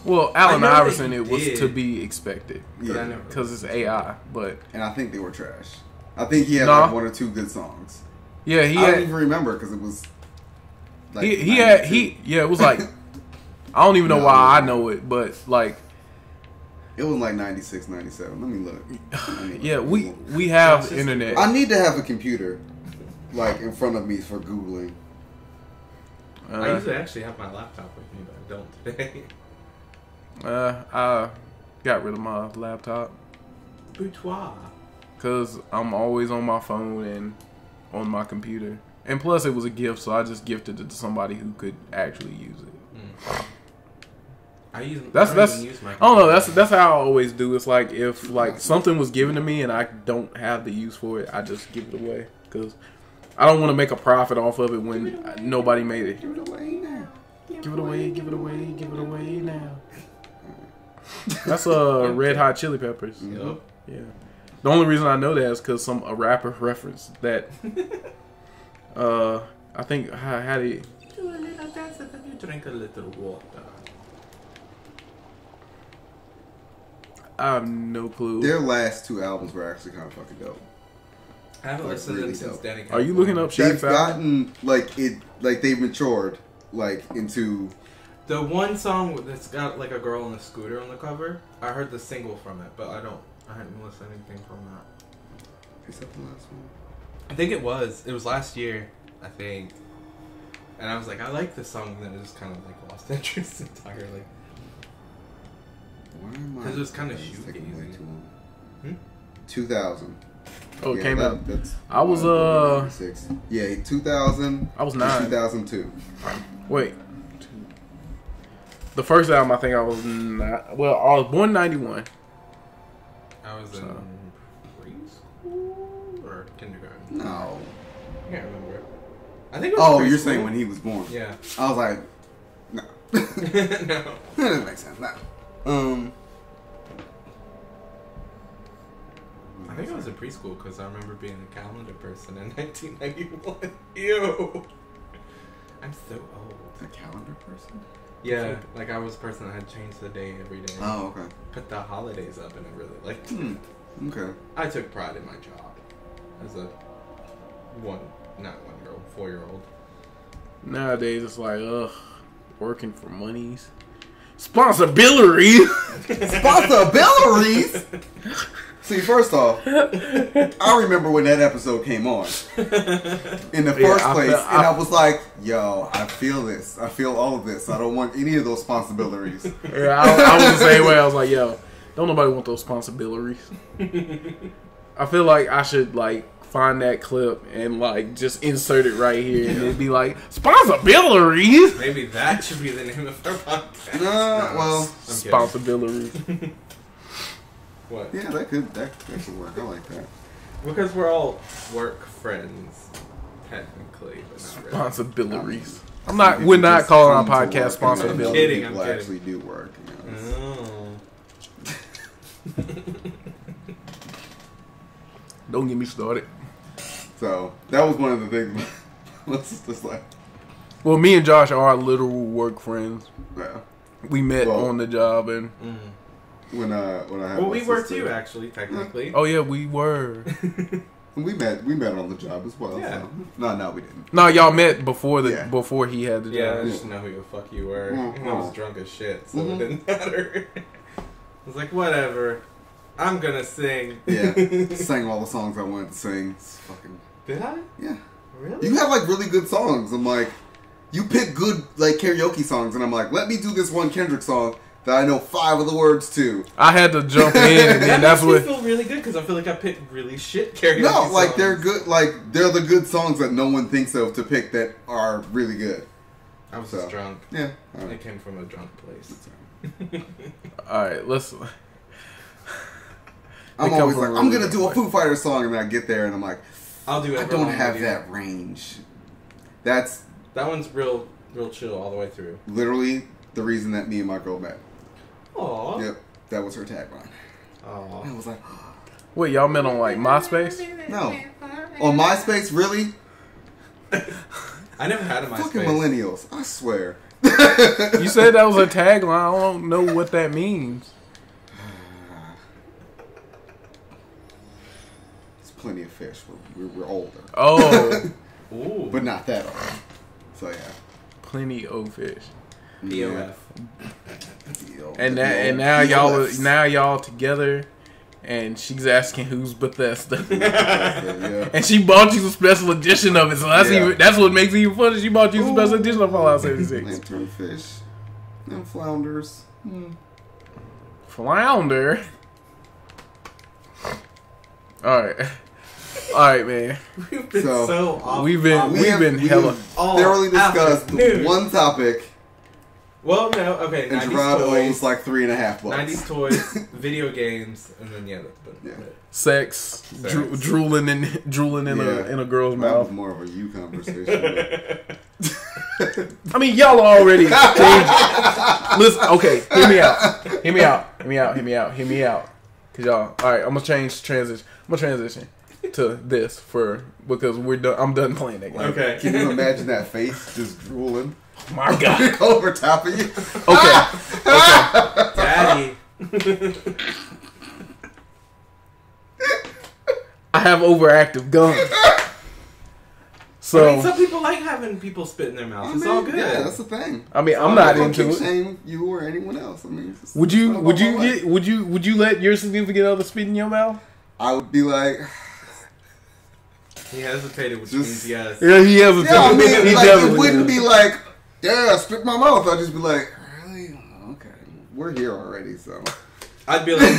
Well, Allen Iverson, it was to be expected. Yeah. Because it's AI, but... And I think they were trash. I think he had like 1 or 2 good songs. Yeah, I don't even remember, because it was... Like it was like... I don't even know why I know it, but like... It was like 96, 97. Let me look. Yeah, we have internet. I need to have a computer, like, in front of me for Googling. I usually actually have my laptop with me, but I don't today. I got rid of my laptop. Boudoir. Because I'm always on my phone and on my computer. And plus it was a gift, so I just gifted it to somebody who could actually use it. I don't use my computer. I don't know, that's how I always do. It's like if like something was given to me and I don't have the use for it, I just give it away. Because I don't want to make a profit off of it when nobody made it. Give it away now. Give it away, give it away, give it away now. That's Red Hot Chili Peppers. Yep. Yeah. The only reason I know that is because a rapper referenced that. I think how do you do a little dance and then you drink a little water. I have no clue. Their last 2 albums were actually kind of fucking dope. I haven't listened to them since Danny. Are you looking up They've gotten like they've matured like into. The one song that's got like a girl on a scooter on the cover, I heard the single from it, but I hadn't listened to anything from that. Is that the last one? I think it was. It was last year, I think. And I was like, I like this song, and then it just kind of like lost interest entirely. Why am I? Because it was kind of shoegazy. 2000. Oh, it came out. I was 6. Yeah, 2000. I was 9. 2002. Wait. The first album, I think I was not. Well, I was born in 91. I was in preschool or kindergarten. No, I can't remember. I think. It was preschool. You're saying when he was born? Yeah. I was like, no. No. That doesn't make sense. No. I think I was in preschool because I remember being a calendar person in 1991. Ew. I'm so old. A calendar person? Yeah, like I was a person that had changed the day every day. Oh, okay. Put the holidays up and it really like. Okay. I took pride in my job as a 4-year-old. Nowadays it's like, working for monies. Sponsibilities! Sponsibilities? See, first off, I remember when that episode came on in the first place, and I was like, yo, I feel this. I feel all of this. I don't want any of those responsibilities. Yeah, I was the same way. I was like, yo, don't nobody want those responsibilities. I feel like I should, like, find that clip and, like, just insert it right here, and it'd be like, responsibilities! Maybe that should be the name of our podcast. Well, responsibilities. What? Yeah, that could work. I like that. Because we're all work friends, technically, but not really. Responsibilities. We're not calling our podcast responsibilities. I'm kidding. People actually do work. You know, Don't get me started. So that was one of the things. Let's just like. Well, me and Josh are literal work friends. Yeah. We met on the job and. when I had well, my we were sister. too, actually, technically. Oh yeah, we were. We met on the job as well. Yeah. So. No, we didn't. No, y'all met before Yeah. before he had the Yeah, I job. just didn't know who the fuck you were. Mm-hmm. I was drunk as shit, so it didn't matter. I was like, whatever. I'm gonna sing. Yeah, sang all the songs I wanted to sing. It's fucking. Did I? Yeah. Really? You have like really good songs. I'm like, you pick good like karaoke songs, and I'm like, let me do this one Kendrick song that I know 5 of the words to. I had to jump in, and that's makes what. me feel really good because I feel like I picked really shit karaoke No, like songs. they're good. Like they're the good songs that no one thinks of to pick that are really good. I was So. just drunk. Yeah. It came from a drunk place. All right, let's. I'm They come always from like, a I'm really gonna do a Foo Fighters song, and then I get there and I'm like, I'll do it. I don't have that range. That's That one's real chill all the way through. literally the reason that me and my girl met. Aww. Yep, that was her tagline. Aww. I was like, Wait, y'all met on like MySpace? no. On MySpace, really? I never had a Fucking MySpace. millennials, I swear. You said that was a tagline. I don't know what that means. There's plenty of fish. We're older. Oh, Ooh. But not that old. So yeah. plenty of fish. POF. And now y'all together, and she's asking who's Bethesda, Yeah. and she bought you a special edition of it. So that's Yeah. that's what makes it even funny. She bought you a special edition of Fallout 76. Lanternfish and flounders. Flounder. All right, man. We've been So, so off. We've been hella. thoroughly discussed afternoon. one topic, Well, no, okay. and 90s Gerard toys, owes like $3.5 bucks. 90s toys, video games, and then Yeah. Sex, drooling in a girl's That mouth. was more of a you conversation. I mean, y'all already changed. Listen, okay, hear me out. Cause y'all, all right, I'm gonna transition to this because we're done. I'm done playing that game. Okay. Can you imagine that face just drooling My God. over top of you? Okay. Daddy. I have overactive gums. So I mean, some people like having people spit in their mouth. It's all good. Yeah, that's the thing. I'm not into Don't it. shame you or anyone else. I mean, it's Would not about my life. you let your significant other spit in your mouth? I would be like, He hesitated, which Just- means yes. Yeah, he has a yeah. I mean, he like, definitely it wouldn't does. be like, yeah, spit in my mouth. I'd just be like, really? Okay, we're here already, so. I'd be like,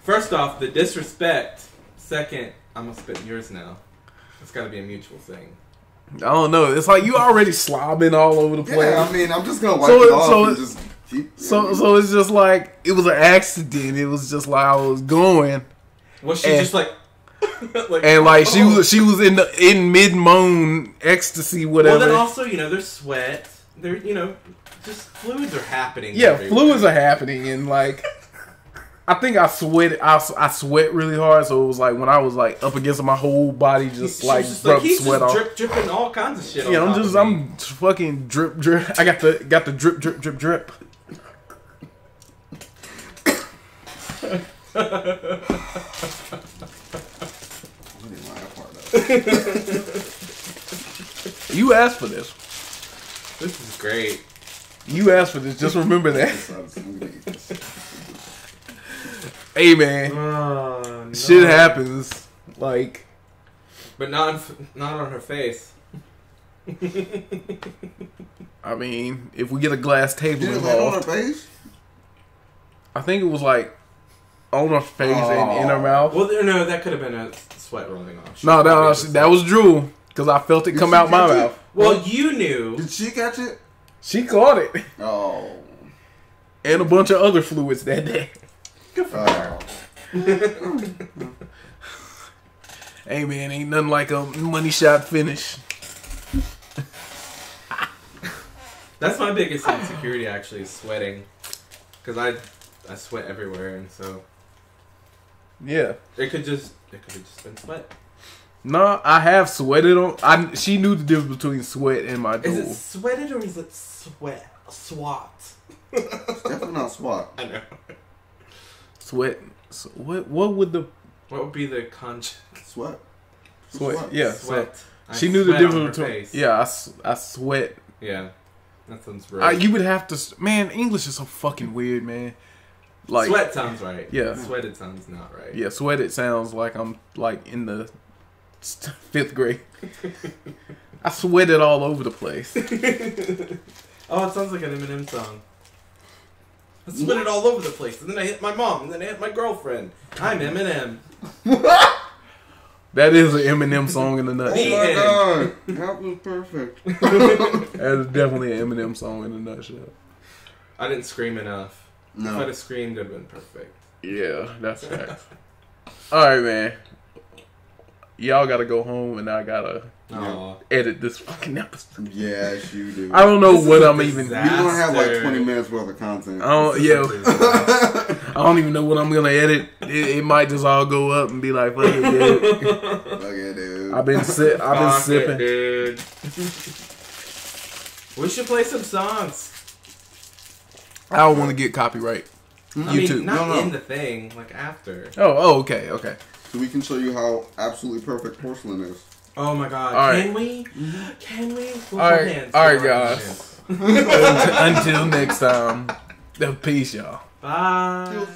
first off, the disrespect. Second, I'm gonna spit in yours now. It's got to be a mutual thing. I don't know. It's like you already slobbing all over the place. Yeah, I mean, I'm just gonna wipe So- it off so- and just keep. So it's just like it was an accident. It was just like I was going, Was she And- just like, and like she oh. was in mid moan ecstasy, whatever. Well, then also, there's sweat. There, just fluids are happening. Yeah, everywhere. fluids are happening, and like I think I sweat. I sweat really hard, so it was like when I was like up against my whole body, just She like was just rubbed he's sweat just off. dripping all kinds of shit. Yeah, on top of me. I'm fucking drip. I got the drip. I didn't like that part of it. You asked for this. This is great. You asked for this. Just remember that. So I'm gonna eat this. Hey man, Oh, no. shit happens. Like But not on her face. I mean, if we get a glass table Did it land on her involved, face? I think it was like on her face and in her Oh. mouth. Well, no, that could have been a sweat rolling off. She No, probably that was drool because I felt it Did come she out my catch it? mouth. Well, you knew. Did she catch it? She caught it Oh. and a bunch of other fluids that day. Good for her. Hey man, ain't nothing like a money shot finish. That's my biggest insecurity, actually, is sweating. Because I sweat everywhere, and so Yeah. it could have just been sweat. No, I have sweated on. She knew the difference between sweat and my Is drool. it sweated or is it swat? Definitely not SWAT. I know. Sweat. What would the... What would be the conjunct? Sweat. Yeah. Sweat. She knew the difference between... Yeah, I sweat. Yeah. That sounds right. You would have to... Man, English is so fucking weird, man. Like, sweat sounds right. Yeah. Sweated sounds not right. Yeah, sweated sounds like I'm like in the 5th grade. I sweated all over the place. Oh, it sounds like an Eminem song. I sweated all over the place, and then I hit my mom, and then I hit my girlfriend. I'm Eminem. That is an Eminem song in a nutshell. Oh my god, that was perfect. That is definitely an Eminem song in a nutshell. I didn't scream enough. No. If I'd have screamed, it'd been perfect. Yeah, that's facts. Alright, man. Y'all gotta go home, and I gotta edit this fucking episode. Yes, you do. I don't know what I'm even... You're gonna have like 20 minutes worth of content. I don't even know what I'm gonna edit. It might just all go up and be like, fuck it, dude. Fuck it, dude. I've been sipping. Dude. We should play some songs. I don't want to get copyright. YouTube. Not in the thing, like after. Oh, okay. So we can show you how absolutely perfect porcelain is. Oh my god. All right. Can we? Can we? We'll All hold right, hands. all right, guys. Until next time. Peace, y'all. Bye.